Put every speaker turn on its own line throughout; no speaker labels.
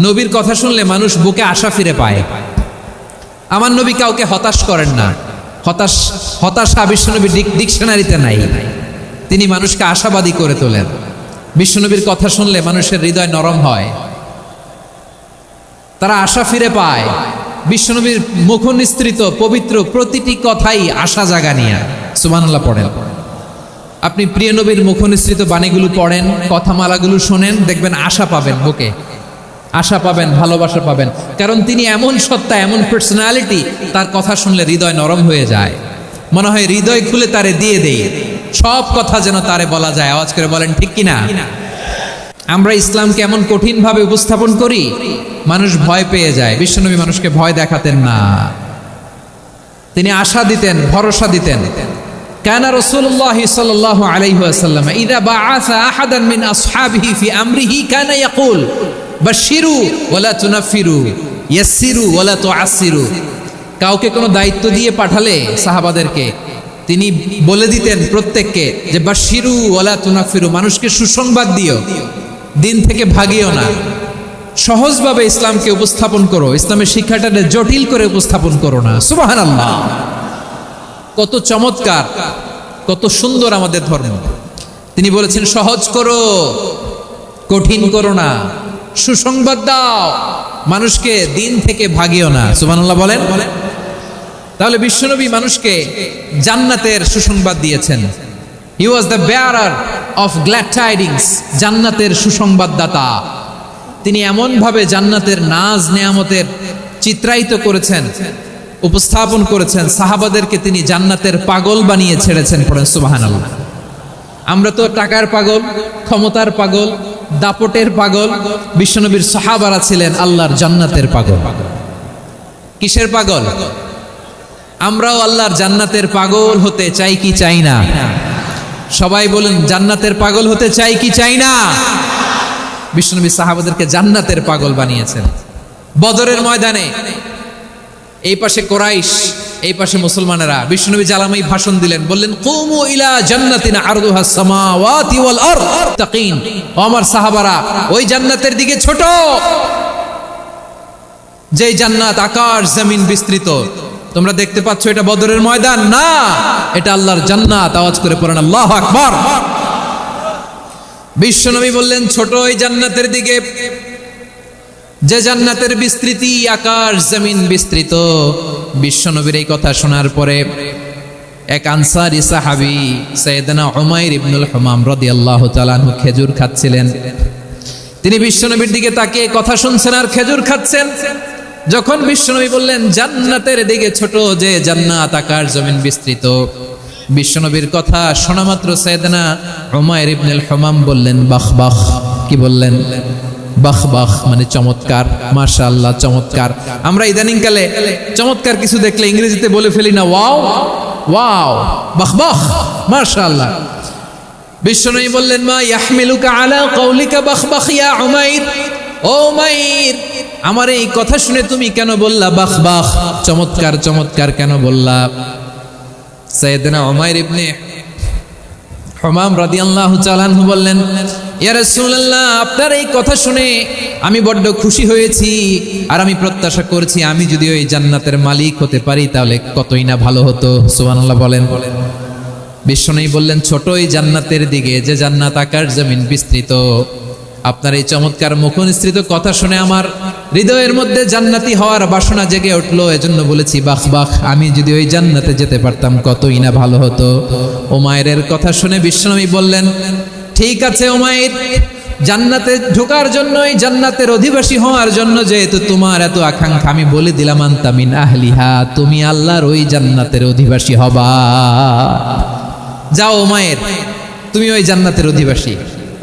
নবীর কথা শুনলে মানুষ বুকে আশা ফিরে পায়। আমার নবী কাউকে হতাশ করেন না। হতাশা বিশ্বনবীর ডিকশনারিতে নাই। তিনি মানুষকে আশাবাদী করে তোলেন। বিশ্বনবীর কথা শুনলে মানুষের হৃদয় নরম হয়, তারা আশা ফিরে পায়। বিশ্বনবীর মুখ নিঃসৃত পবিত্র প্রতিটি কথাই আশা জাগানিয়া। সুবহানাল্লাহ পড়েন। আপনি প্রিয় নবীর মুখ নিঃসৃত বাণীগুলো পড়েন, কথামালাগুলো শোনেন, দেখবেন আশা পাবেন, বুকে আশা পাবেন, ভালোবাসা পাবেন। কারণ তিনি এমন সত্তা, এমন পার্সোনালিটি, তার কথা শুনলে হৃদয় নরম হয়ে যায়। মনে হয় হৃদয় খুলে তারে দিয়ে দেই, সব কথা যেন তারে বলা যায়। আওয়াজ করে বলেন ঠিক কিনা? আমরা ইসলামকে এমন কঠিন ভাবে উপস্থাপন করি, মানুষ ভয় পেয়ে যায়। বিশ্বনবী মানুষকে ভয় দেখাতেন না, তিনি আশা দিতেন, ভরসা দিতেন। কানা রাসূলুল্লাহ সাল্লাল্লাহু আলাইহি ওয়াসাল্লাম ইযা বাআসা আহাদান মিন আসহাবিহি ফি আমরিহি কানা ইয়াকুল বাশশিরু ওয়ালা তুনাফিরু ইয়াসসিরু ওয়ালা তুআসসিরু। কাউকে কোনো দায়িত্ব দিয়ে পাঠালে সাহাবাদেরকে তিনি বলে দিতেন প্রত্যেককে যে বাশশিরু ওয়ালা তুনাফিরু, মানুষকে সুসংবাদ দিও, দিন থেকে ভাগিও না। সহজভাবে ইসলামকে উপস্থাপন করো, ইসলামের শিক্ষাটাকে জটিল করে উপস্থাপন করো না। সুবহানাল্লাহ, কত চমৎকার, কত সুন্দর আমাদের ধর্ম। তিনি বলেছেন সহজ করো, কঠিন করো না, সুসংবাদ দাও, মানুষকে দিন থেকে ভাগিও না। সুবহানাল্লাহ বলেন। তাহলে বিশ্বনবী মানুষকে জান্নাতের সুসংবাদ দিয়েছেন। He was the bearer of glad tidings, জান্নাতের সুসংবাদদাতা। তিনি এমনভাবে জান্নাতের নাজ নেয়ামতের চিত্রায়িত করেছেন, উপস্থাপন করেছেন, সাহাবাদেরকে তিনি জান্নাতের পাগল বানিয়ে ছেড়েছেন। পড়েন সুবহানাল্লাহ। আমরা তো টাকার পাগল, ক্ষমতার পাগল, দাপটের পাগল। বিশ্বনবীর সাহাবারা ছিলেন আল্লাহর জান্নাতের পাগল। কিসের পাগল? আমরাও আল্লাহর জান্নাতের পাগল হতে চাই কি চাই না? সবাই বলেন, জান্নাতের পাগল হতে চাই কি চাই না? বিশ্বনবী সাহাবাদেরকে জান্নাতের পাগল বানিয়েছেন। বদরের ময়দানে এই পাশে কোরাইশ, এই পাশে মুসলমানেরা। বিশ্বনবী জালামাই ভাষণ দিলেন, বললেন কুমু ইলা জান্নাতিন আরদুহাস সামাওয়াতি ওয়াল আরদ তাকিন। ও আমার সাহাবারা, ওই জান্নাতের দিকে ছোট, যেই জান্নাত আকাশ জমিন বিস্তৃত। তোমরা দেখতে পাচ্ছ এটা বদরের ময়দান না, এটা আল্লাহর জান্নাত। আওয়াজ করে পড়েন আল্লাহু আকবার। বিশ্বনবী বললেন ছোট ওই জান্নাতের দিকে, যে জান্নাতের বিস্তৃতি আকাশ জমিন বিস্তৃত। বিশ্বনবীর এই কথা শোনার পরে এক আনসারী সাহাবী সাইয়েদনা উমাইর ইবনুল হুমাম রাদিয়াল্লাহু তাআলা আনহু খেজুর খাচ্ছিলেন। তিনি বিশ্বনবীর দিকে তাকিয়ে কথা শুনছেন আর খেজুর খাচ্ছেন। যখন বিশ্বনবী বললেন জান্নাতের দিকে ছোট, যে জান্নাত আকাশ জমিন বিস্তৃত, বিশ্বনবীর কথা শোনা মাত্র সাইয়েদনা উমাইর ইবনুল হুমাম বললেন বাহ বাহ। কি বললেন? বাহ বাহ, মানে চমৎকার, মাশাআল্লাহ, চমৎকার। আমরা ইদানিং কালে চমৎকার কিছু দেখলে ইংরেজিতে বলে ফেলি না ওয়াও ওয়াও, বাহ বাহ, মাশাআল্লাহ। বিশ্বনবী বললেন মা ইয়াহমিলুকা আলা কওলিকা বাহ বাহ ইয়া উমাইর। ও উমাইর, আমার এই কথা শুনে তুমি কেন বললা বাহ বাহ, চমৎকার চমৎকার কেন বললা? সাইয়েদনা উমাইর ইবনে হুমাম রাদিয়াল্লাহু তাআলা আনহু বললেন ইয়া রাসূলুল্লাহ, আপনার এই কথা শুনে আমি বড্ড খুশি হয়েছি, আর আমি প্রত্যাশা করছি আমি যদি ওই জান্নাতের মালিক হতে পারি তাহলে কতই না ভালো হতো। সুবহানাল্লাহ বলেন। বিশ্বনবী বললেন ছোট ওই জান্নাতের দিকে, যে জান্নাত আকাশ জমিন বিস্তৃত। আপনার এই চমৎকার মুখনিসৃত কথা শুনে আমার হৃদয়ের মধ্যে জান্নাতি হওয়ার বাসনা জেগে উঠলো, এজন্য বলেছি বাহ বাহ, আমি যদি ওই জান্নাতে যেতে পারতাম কতই না ভালো হতো। উমাইরের কথা শুনে বিশ্বনবী বললেন ঠিক আছে উমাইর, জান্নাতে ঢোকার জন্যই, জান্নাতের অধিবাসী হওয়ার জন্য যেহেতু তোমার এত আকাঙ্ক্ষা, আমি বলে দিলাম আনতা মিন আহলিহা, তুমি আল্লাহর ওই জান্নাতের অধিবাসী হবা। যাও উমাইর, তুমি ওই জান্নাতের অধিবাসী,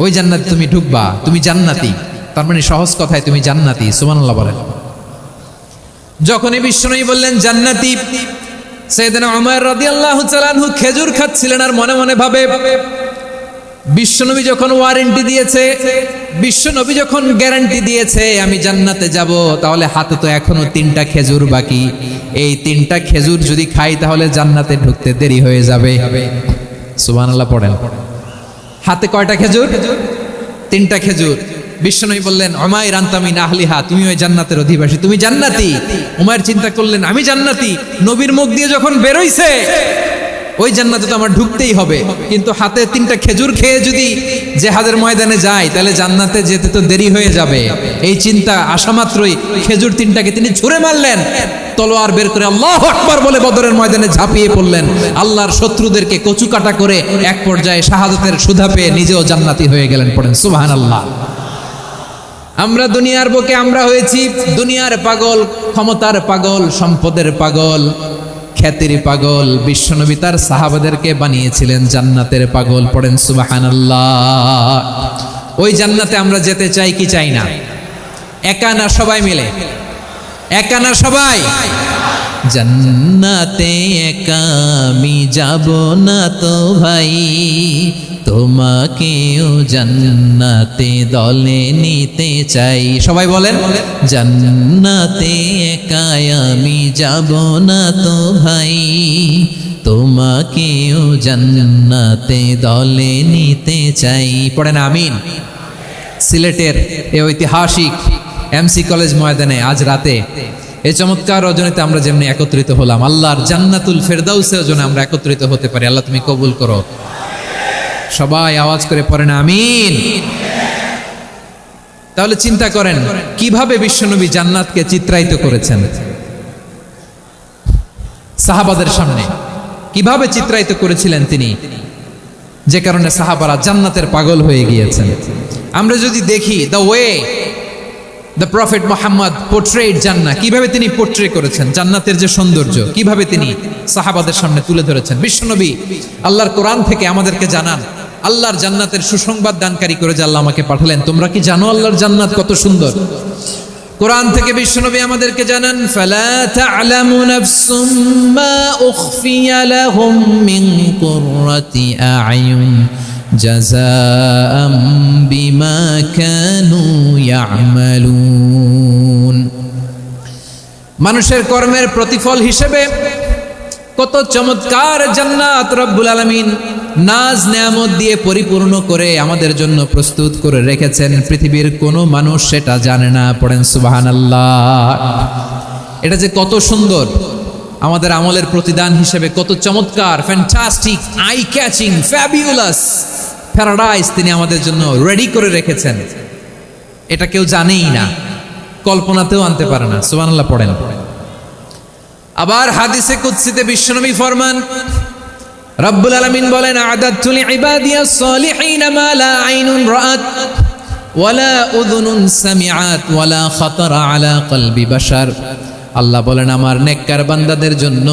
ওই জান্নাতে তুমি ঢুকবা, তুমি জান্নাতি। তার মানে সহজ কথায় তুমি জান্নাতি। সুবহানাল্লাহ বলেন। যখনই বিশ্বনবী বললেন জান্নাতি, সাইয়েদনা উমর রাদিয়াল্লাহু তাআলা আনহু খেজুর খাচ্ছিলেন আর মনে মনে ভাবে বিশ্বনবী যখন ওয়ারেন্টি দিয়েছে, বিশ্বনবী যখন গ্যারান্টি দিয়েছে আমি জান্নাতে যাব, তাহলে হাতে তো এখনো 3টা খেজুর বাকি। এই 3টা খেজুর যদি খাই তাহলে জান্নাতে ঢুকতে দেরি হয়ে যাবে। সুবহানাল্লাহ পড়েন। হাতে কয়টা খেজুর? 3টা খেজুর। বিশ্বনবী বললেন উমাইর আনতা মিন আহলিহা, তুমি ওই জান্নাতের অধিবাসী, তুমি জান্নাতি। উমাইর চিন্তা করলেন আমি জান্নাতি, নবীর মুখ দিয়ে যখন বেরোইছে ওই জান্নাতে তো আমার ঢুকতেই হবে, কিন্তু হাতে 3টা খেজুর খেয়ে যদি জিহাদের ময়দানে যাই তাহলে জান্নাতে যেতে তো দেরি হয়ে যাবে। এই চিন্তা আসা মাত্রই খেজুর 3টাকে তিনি ছুঁড়ে মারলেন, তলোয়ার বের করে আল্লাহু আকবার বলে বদরের ময়দানে ঝাঁপিয়ে পড়লেন। আল্লাহর শত্রুদেরকে কচুকাটা করে এক পর্যায়ে শাহাদাতের সুধা পেয়ে নিজেও জান্নাতি হয়ে গেলেন। পড়েন সুবহানাল্লাহ। আমরা দুনিয়ার বুকে আমরা হয়েছি দুনিয়ার পাগল, ক্ষমতার পাগল, সম্পদের পাগল, খ্যাতির পাগল। বিশ্বনবী তার সাহাবাদেরকে বানিয়েছিলেন জান্নাতের পাগল। পড়েন সুবহানাল্লাহ। ওই জান্নাতে আমরা যেতে চাই কি চাই না? একা না সবাই মিলে? একা না সবাই? জান্নাতে একা আমি যাব না তো ভাই, তোমাকেও জান্নাতে দলে নিতে চাই। সবাই বলেন জান্নাতে একা আমি যাব না তো ভাই, তোমাকেও জান্নাতে দলে নিতে চাই। পড়েন আমিন। সিলেটের এই ঐতিহাসিক এমসি কলেজ ময়দানে আজ রাতে এই চমৎকার রজনীতে আমরা যেমনি একত্রিত হলাম, আল্লাহর জান্নাতুল ফেরদাউসের জন্য আমরা একত্রিত হতে পারি। আল্লাহ তুমি কবুল করো। সবাই আওয়াজ করে পড়েন আমিন। তাহলে চিন্তা করেন কিভাবে বিশ্বনবী জান্নাতকে চিত্রায়িত করেছেন সাহাবাদের সামনে, কিভাবে চিত্রায়িত করেছিলেন তিনি, যে কারণে সাহাবারা জান্নাতের পাগল হয়ে গিয়েছেন। আমরা যদি দেখি the way the prophet Muhammad portrait জান্নাত, কিভাবে তিনি পোর্ট্রে করেছেন জান্নাতের যে সৌন্দর্য, কিভাবে তিনি সাহাবাদের সামনে তুলে ধরেছেন। বিশ্বনবী আল্লাহর কোরআন থেকে আমাদেরকে জানান আল্লাহর জান্নাতের সুসংবাদ দানকারী করে যে আল্লাহ আমাকে পাঠালেন। তোমরা কি জানো আল্লাহর জান্নাত কত সুন্দর? কোরআন থেকে বিশ্বনবী আমাদেরকে জানান ফালা তা'লামু নাফসুম মা উখফিয়া লাহুম মিন কুররাতি আ'য়ুন জাযাআম বিমা কানু ইয়া'মালুন। মানুষের কর্মের প্রতিফল হিসেবে কত চমৎকার জান্নাত রব্বুল আলামিন নাজ নেয়ামত দিয়ে পরিপূর্ণ করে আমাদের জন্য প্রস্তুত করে রেখেছেন। পৃথিবীর কোনো মানুষ সেটা জানে না। পড়েন সুবহানাল্লাহ। এটা যে কত সুন্দর, আমাদের আমলের প্রতিদান হিসেবে কত চমৎকার, fantastic, eye catching, fabulous paradise তিনি আমাদের জন্য রেডি করে রেখেছেন। এটা কেউ জানেই না, কল্পনাতেও আনতে পারে না। সুবহানাল্লাহ পড়েন। আবার হাদিসে কুদসিতে বিশ্বনবী ফরমান, রব্বুল আলামিন বলেন আ'দাতু লিইবাদিয়াস সালিহিন মা লা আইনুন রাআত ওয়ালা উযুনুন সামিআত ওয়ালা খাতারা আলা কলবি বাশার। আল্লাহ বলেন আমার নেককার বান্দাদের জন্য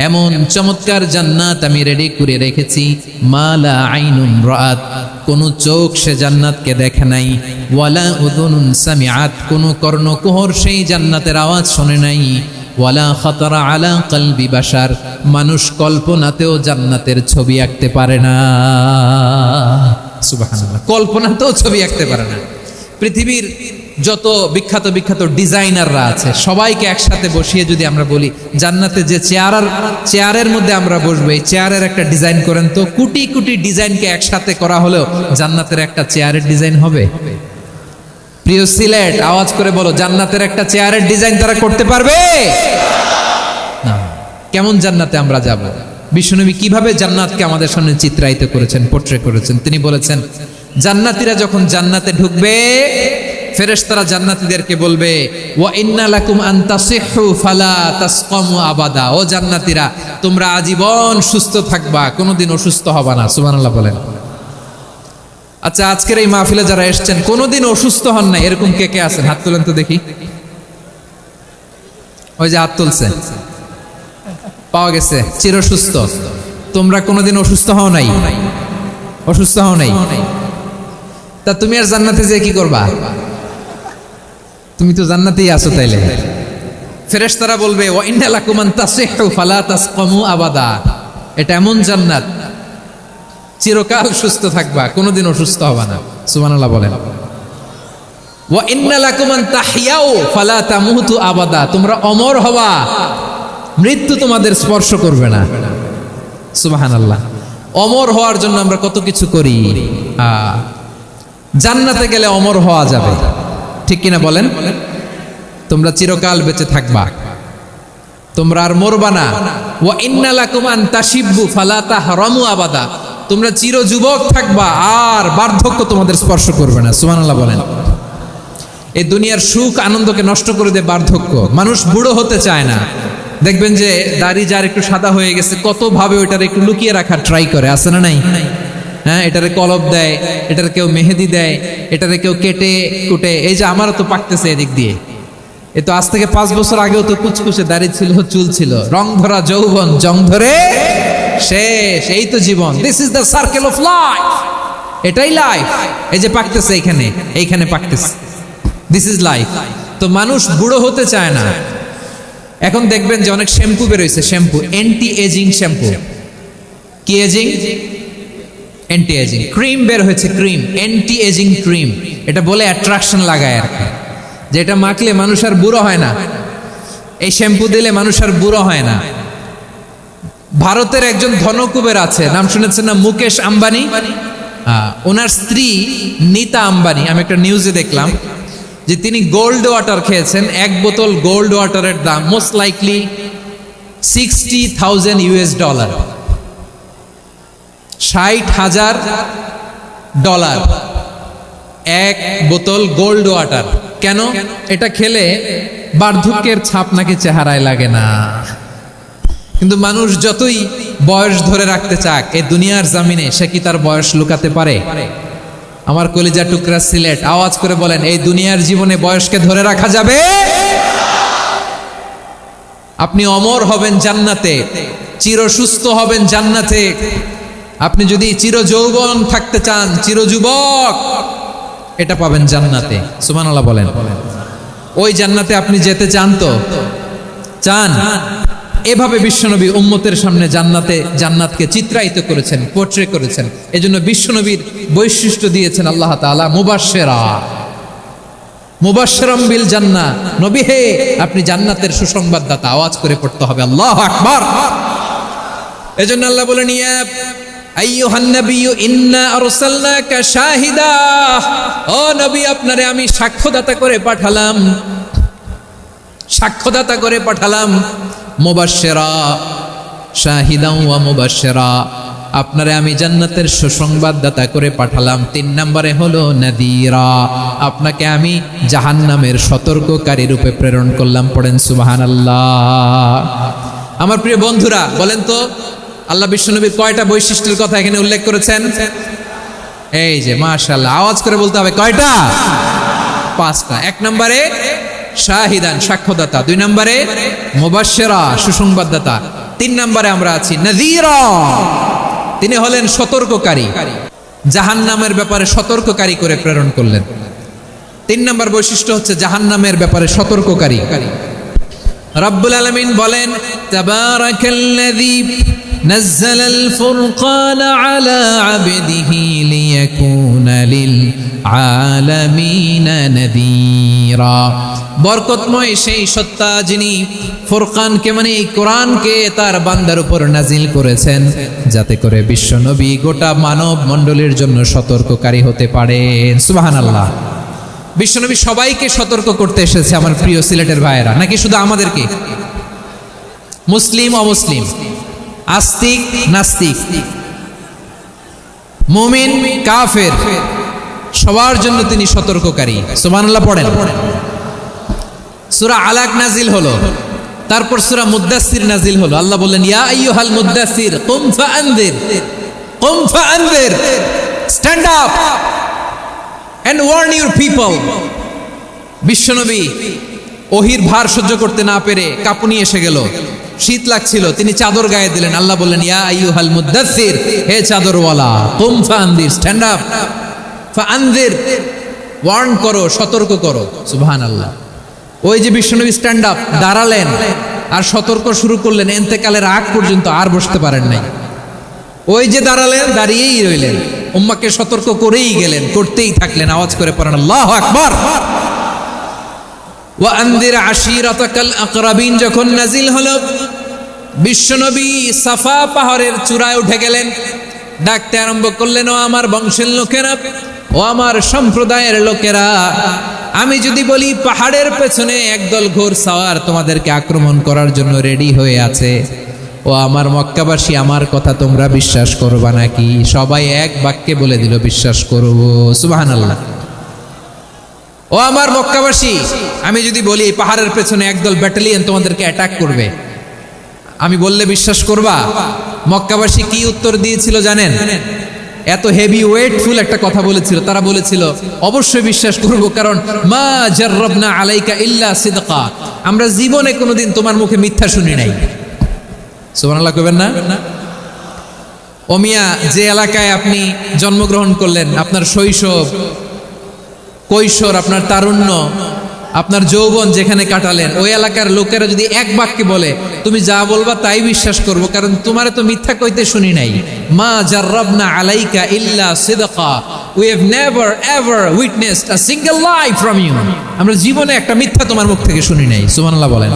এমন চমৎকার জান্নাত আমি রেডি করে রেখেছি, মা লা আইনুন রাআত, কোন চোখ সে জান্নাতকে দেখে নাই, ওয়ালা উযুনুন সামিআত, কোন কর্ণকুহর সেই জান্নাতের আওয়াজ শোনে নাই, ওয়ালা খাতারা আলা কলবি বাশার, মানুষ কল্পনাতেও জান্নাতের ছবি আঁকতে পারে না। সুবহানাল্লাহ, কল্পনাতেও ছবি আঁকতে পারে না। পৃথিবীর যত বিখ্যাত বিখ্যাত ডিজাইনাররা আছে সবাইকে একসাথে বসিয়ে যদি আমরা বলি জান্নাতে যে চেয়ারের মধ্যে আমরা বসবো, এই চেয়ারের একটা ডিজাইন করেন তো, কোটি কোটি ডিজাইনকে একসাথে করা হলেও জান্নাতের একটা চেয়ারের ডিজাইন হবে? প্রিয় সিলেট, আওয়াজ করে বলো, জান্নাতের একটা চেয়ারের ডিজাইন তারা করতে পারবে না। কেমন জান্নাতে আমরা যাব? বিশ্বনবী কিভাবে জান্নাতকে আমাদের সামনে চিত্রায়িত করেছেন, পোর্ট্রে করেছেন। তিনি বলেছেন জান্নাতীরা যখন জান্নাতে ঢুকবে ফেরেশতারা জান্নাতীদেরকে বলবে ওয়া ইন্না লাকুম আন তাসিহু ফালা তাসকামু আবাদা, ও জান্নাতীরা তোমরা আজীবন সুস্থ থাকবা, কোনোদিন অসুস্থ হবা না। সুবহানাল্লাহ বলেন। আচ্ছা, আজকের এই মাহফিলে যারা এসেছেন কোনোদিন অসুস্থ হন না এরকম কে কে আছেন? হাত তোলেন তো দেখি। ওই যে হাত তুলছে, পাওয়া গেছে, চির সুস্থ। তোমরা কোনোদিন অসুস্থ হও নাই? অসুস্থ হও নাই? তা তুমি আর জান্নাতে যে কি করবা? তুমি তো জান্নাতেই আছো তাইলে। ফেরেশতারা বলবে ওয়া ইন্না লাকুম আন তাসিহু ফালা তাসকামু আবাদা, এটা এমন জান্নাত চিরকাল সুস্থ থাকবা, কোনোদিন অসুস্থ হবা না। সুবহানাল্লাহ বলেন। ওয়া ইন্না লাকুম আন তাহইয়াউ ফালা তামুতু আবাদা, তোমরা অমর হবা, মৃত্যু তোমাদের স্পর্শ করবে না। সুবহানাল্লাহ। অমর হওয়ার জন্য আমরা কত কিছু করি। জান্নাতে গেলে অমর হওয়া যাবে, ঠিক কিনা বলেন? তোমরা চিরকাল বেঁচে থাকবা, তোমরা আর মরবা না। ওয়া ইন্না লাকুম আন তাশিব্বু ফালা তাহরামু আবাদা, তোমরা চির যুবক থাকবা, আর বার্ধক্য তোমাদের স্পর্শ করবে না। সুবহানাল্লাহ বলেন। এই দুনিয়ার সুখ আনন্দকে নষ্ট করে দেয় বার্ধক্য। মানুষ বুড়ো হতে চায় না। দেখবেন যে দাড়ি যার একটু সাদা হয়ে গেছে, কত ভাবে ওইটার একটু লুকিয়ে রাখার ট্রাই করে, আছে না নাই? হ্যাঁ, এটারে কলব দেয়, এটার কেউ মেহেদি দেয়, এটারে কেউ কেটে কুটে। এই যে আমারও তো পাকতেছে এদিক দিয়ে, এ তো আজ থেকে 5 বছর আগেও তো কুচকুচে দাড়ি ছিল, চুল ছিল, রং ধরা যৌবন, জং ধরে শেষ। এই তো জীবন, this is the circle of life, এটাই লাইফ। এই যে পাকতেছে এইখানে পাকতেছে, দিস ইজ লাইফ। তো মানুষ বুড়ো হতে চায় না। এখন দেখবেন যে অনেক শ্যাম্পু বেরোইছে, শ্যাম্পু অ্যান্টি এজিং শ্যাম্পু। কি এজিং? Anti aging. ক্রিম বের হয়েছে, ক্রিম, অ্যান্টি এজিং ক্রিম। এটা বলে অ্যাট্রাকশন লাগায় আর কি, যে এটা মাখলে মানুষ আর বুড়ো হয় না, এই শ্যাম্পু দিলে মানুষ আর বুড়ো হয় না। ভারতের একজন ধনকুবের আছে, নাম শুনেছেন না? মুকেশ আম্বানি। ওনার স্ত্রী নীতা আম্বানি, আমি একটা নিউজে দেখলাম যে তিনি গোল্ড ওয়াটার খেয়েছেন। 1 বোতল গোল্ড ওয়াটারের দাম মোস্ট লাইকলি $60,000 $60,000 1 বোতল গোল্ড ওয়াটার। কেন? এটা খেলে বার্ধক্যের ছাপ নাকি চেহারায় লাগে না। কিন্তু মানুষ যতই বয়স ধরে রাখতে চাক এই দুনিয়ার জামিনে, সে কি তার বয়স লুকাতে পারে? আমার কলিজা টুকরা সিলেট, আওয়াজ করে বলেন, এই দুনিয়ার জীবনে বয়সকে ধরে রাখা যাবে? আপনি অমর হবেন জান্নাতে, চির সুস্থ হবেন জান্নাতে। আপনি যদি চির যৌবন থাকতে চান, চির যুবক, এটা পাবেন জান্নাতে। সুবহানাল্লাহ বলেন। ওই জান্নাতে আপনি যেতে চান তো? চান? এভাবে বিশ্বনবী উম্মতের সামনে জান্নাতকে চিত্রায়িত করেছেন, পোর্ট্রে করেছেন। এজন্য বিশ্বনবীর বৈশিষ্ট্য দিয়েছেন আল্লাহ তাআলা মুবাশশিরাম বিল জান্নাহ। নবী হে, আপনি জান্নাতের সুসংবাদদাতা। আওয়াজ করে পড়তে হবে আল্লাহু আকবার। এজন্য আল্লাহ বলেন, ইয়া আইয়ুহান নাবিয়্যু ইন্না আরসালনাকা শাহিদা, ও নবী, আপনারে আমি সাক্ষ্যদাতা করে পাঠালাম, সাক্ষ্যদাতা করে পাঠালাম। মুবাশশিরা, শাহিদান ওয়া মুবাশশিরা, আপনারে আমি জান্নাতের সুসংবাদদাতা করে পাঠালাম। 3 নম্বরে হলো নাযীরা, আপনাকে আমি জাহান্নামের সতর্ককারী রূপে প্রেরণ করলাম। পড়েন সুবহানাল্লাহ। আমার প্রিয় বন্ধুরা, বলেন তো আল্লাহ বিশ্বনবীর কয়টা বৈশিষ্ট্যের কথা এখানে উল্লেখ করেছেন? এই যে মাশাআল্লাহ, আওয়াজ করে বলতে হবে, কয়টা? 5টা। 1 নম্বরে শাহিদান, সাক্ষ্যদাতা। 2 নম্বরে মুবাশশিরা, সুসংবাদদাতা। 3 নম্বরে আমরা আছি নাযীরা, তিনি হলেন সতর্ককারী। জাহান্নামের ব্যাপারে সতর্ককারী করে প্রেরণ করলেন। 3 নম্বর বৈশিষ্ট্য হচ্ছে জাহান্নামের ব্যাপারে সতর্ককারী। রব্বুল আলামিন বলেন, তাবারাকাল্লাযী নাযালাল ফুরকানা আলা আবদিহি লিয়াকুনা লিল আলামিনা নাযীরা। বরকতময় সেই সত্তা যিনি ফুরকানকে, মানে এই কোরআনকে তার বান্দার উপর নাজিল করেছেন, যাতে করে বিশ্বনবী গোটা মানব মণ্ডলীর জন্য সতর্ককারী হতে পারেন। সুবহানাল্লাহ। বিশ্বনবী সবাইকে সতর্ক করতে এসেছে, আমার প্রিয় সিলেটের ভাইয়েরা, নাকি শুধু আমাদেরকে? মুসলিম অমুসলিম, আস্তিক নাস্তিক, মুমিন কাফের, সবার জন্য তিনি সতর্ককারী। সুবহানাল্লাহ পড়েন। সূরা আলাক নাজিল হলো, তারপর সূরা মুদ্দাসসির নাজিল হলো। আল্লাহ বললেন, ইয়া আইয়ুহাল মুদ্দাসসির কুম ফাআনযির, stand up and warn your people. বিশ্বনবী ওহির ভার সহ্য করতে না পেরে কাঁপুনি এসে গেল, শীত লাগছিল, তিনি চাদর গায়ে দিলেন। আল্লাহ বললেন, ইয়া আইয়ুহাল মুদ্দাসসির, হে চাদরওয়ালা, কুম ফাআনযির, স্ট্যান্ড আপ, ফাআনযির, ওয়ার্ন করো, সতর্ক করো। সুবহানাল্লাহ। ওই যে বিশ্বনবী স্ট্যান্ড আপ, দাঁড়ালেন আর সতর্ক শুরু করলেন, ইন্তেকালের আগ পর্যন্ত আর বসতে পারেন নাই। ওই যে দাঁড়ালেন, দাঁড়িয়েই রইলেন, উম্মাহকে সতর্ক করেই গেলেন, করতেই থাকলেন। আওয়াজ করে পড়েন আল্লাহু আকবার। ওয়া আনযির আশীরাতাকাল আকরাবিন যখন নাজিল হলো, বিশ্বনবী সাফা পাহাড়ের চূড়ায় উঠে গেলেন, ডাকতে আরম্ভ করলেন, ও আমার বংশের লোকেরা, ও আমার সম্প্রদায়ের লোকেরা, আমি যদি বলি পাহাড়ের পেছনে একদল ঘোড়সাওয়ার তোমাদেরকে আক্রমণ করার জন্য রেডি হয়ে আছে, ও আমার মক্কাবাসী, আমার কথা তোমরা বিশ্বাস করবা নাকি? সবাই এক বাক্যে বলে দিল বিশ্বাস করব। সুবহানাল্লাহ। ও আমার মক্কাবাসী, আমি যদি বলি পাহাড়ের পেছনে একদল ব্যাটালিয়ন তোমাদেরকে অ্যাটাক করবে, আমি বললে বিশ্বাস করবা? মক্কাবাসী কি উত্তর দিয়েছিল জানেন? এত হেভি ওয়েটফুল একটা কথা বলেছিল। তারা বলেছিল অবশ্যই বিশ্বাস করব, কারণ মা জাররাবনা আলাইকা ইল্লা সিদকা, আমরা জীবনে কোনোদিন তোমার মুখে মিথ্যা শুনি নাই। সুবহানাল্লাহ কইবেন না? ও মিয়া, যে এলাকায় আপনি জন্মগ্রহণ করলেন, আপনার শৈশব, কৈশোর, আপনার তারুণ্য, আপনার যৌবন যেখানে কাটালেন, ওই এলাকার লোকেরা যদি এক বাক্যে বলে তুমি যা বলবা তাই বিশ্বাস করব, কারণ তোমারে তো মিথ্যা কইতে শুনি নাই। মা জাররাবনা আলাইকা ইল্লা সিদকা, we have never ever witnessed a single lie from you, আমরা জীবনে একটা মিথ্যা তোমার মুখ থেকে শুনি নাই। সুবহানাল্লাহ বলেন।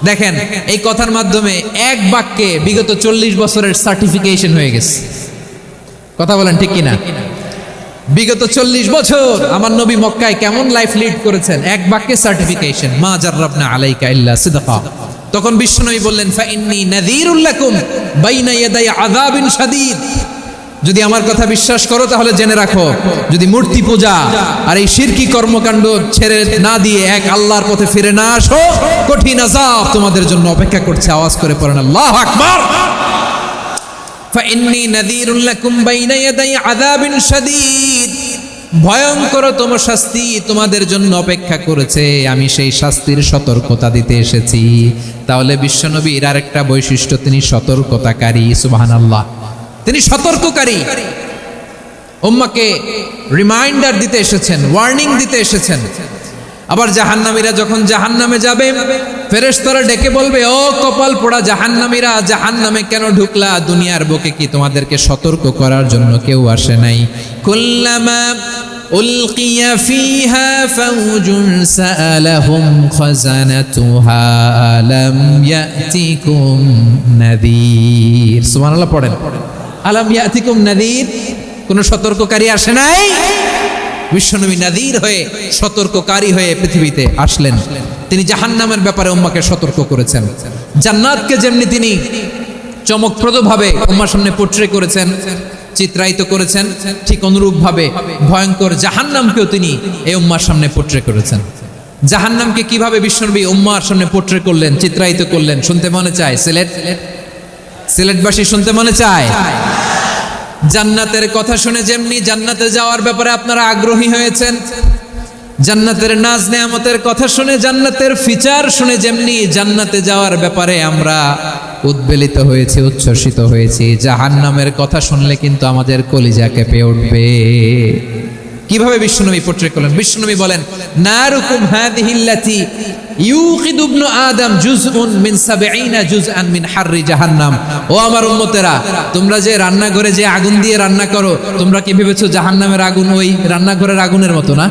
দেখেন, এই কথার মাধ্যমে এক বাক্যে বিগত 40 বছরের সার্টিফিকেশন হয়ে গেছে। কথা বলেন ঠিক কিনা? বিগত 40 বছর আমার নবী মক্কায় কেমন লাইফ লিড করেছেন, এক বাক্যে সার্টিফিকেশন, মা জাররাবনা আলাইকা ইল্লা সিদকা। তখন বিশ্বনবী বললেন ফা ইন্নী নাযীরুল লাকুম বাইনা ইয়াদাই আযাবিন শাদীদ, যদি আমার কথা বিশ্বাস করো তাহলে জেনে রাখো, যদি মূর্তি পূজা আর এই শিরকি কর্মকাণ্ড ছেড়ে না দিয়ে এক আল্লাহর পথে ফিরে না আসো, কঠিন আযাব তোমাদের জন্য অপেক্ষা করছে। আওয়াজ করে পড়েন আল্লাহু আকবার। ফাইন্নী নাযীরুল লাকুম বাইনা ইয়াদাই আযাবিন শাদীদ, ভয়ঙ্করতম শাস্তি তোমাদের জন্য অপেক্ষা করেছে, আমি সেই শাস্তির সতর্কতা দিতে এসেছি। তাহলে বিশ্বনবীর আরেকটা বৈশিষ্ট্য, তিনি সতর্কতাকারী। সুবহানাল্লাহ, তিনি সতর্ককারী। উম্মাহকে রিমাইন্ডার দিতে এসেছেন, ওয়ার্নিং দিতে এসেছেন। আবার জাহান্নামীরা যখন জাহান্নামে যাবে, ফেরেশতারা ডেকে বলবে ও কপাল পোড়া জাহান্নামীরা, জাহান্নামে কেন ঢুকলা? দুনিয়ার বুকে কি তোমাদেরকে সতর্ক করার জন্য কেউ আসে নাই? কুল্লামা উলকিয়া ফিহা ফাউজুন সাআলাহুম খাজানাতুহা আলাম ইয়াতিকুম নাযীর। সুবহানাল্লাহ পড়েন। আলাম ইয়াতিকুম নাযীর, কোন সতর্ককারী আসে নাই? বিশ্বনবী নাযীর হয়ে, সতর্ককারী হয়ে পৃথিবীতে আসলেন। তিনি জাহান্নামের ব্যাপারে উম্মাহকে সতর্ক করেছেন। জান্নাতকে যেমনি তিনি চমকপ্রদভাবে উম্মার সামনে পোট্রে করেছেন, চিত্রায়িত করেছেন, ঠিক অনুরূপভাবে ভয়ঙ্কর জাহান্নামকেও তিনি এই উম্মার সামনে পোট্রে করেছেন। জাহান্নামকে কিভাবে বিশ্বনবী উম্মার সামনে পোট্রে করলেন, চিত্রায়িত করলেন, শুনতে মনে চায়? সিলেটবাসী শুনতে মনে চায়? জান্নাতের কথা শুনে যেমনি জান্নাতে যাওয়ার ব্যাপারে আপনারা আগ্রহী হয়েছেন, জান্নাতের নাজ নেয়ামতের কথা শুনে, জান্নাতের ফিচার শুনে যেমনি জান্নাতে যাওয়ার ব্যাপারে আমরা উদ্বেলিত হয়েছি, উচ্ছ্বসিত হয়েছি, জাহান্নামের কথা শুনলে কিন্তু আমাদের কলিজা কেঁপে উঠবে। কিভাবে বিশ্বনবী পোট্রে করলেন? বিশ্বনবী বলেন নারুকুম হাযিহিল্লাতী ইউকিদু ইবনু আদম জুজউন মিন 70 জুজআন মিন হাররি জাহান্নাম। ও আমার উম্মতেরা, তোমরা যে রান্নাঘরে যে আগুন দিয়ে রান্না করো, তোমরা কি ভেবেছো জাহান্নামের আগুন ওই রান্নাঘরের আগুনের মতো না?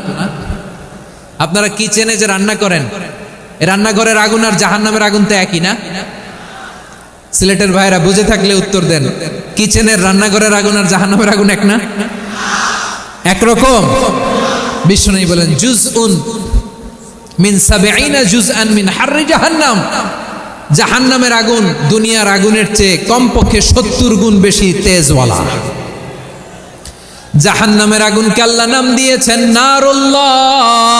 আপনারা কিচেনে যে রান্না করেন, এই রান্নাঘরের আগুন আর জাহান্নামের আগুন তো একই না? সিলেটের ভাইরা বুঝে থাকলে উত্তর দেন। কিচেনের রান্নাঘরের আগুন আর জাহান্নামের আগুন এক না? একরকম? বিশ্বনবী বলেন জুজউন মিন 70 জুজআন মিন হাররি জাহান্নাম, জাহান্নামের আগুন দুনিয়ার আগুনের চেয়ে কমপক্ষে 70 গুণ বেশি তেজওয়ালা। জাহান্নামের আগুনকে আল্লাহ নাম দিয়েছেন নারুল্লাহ।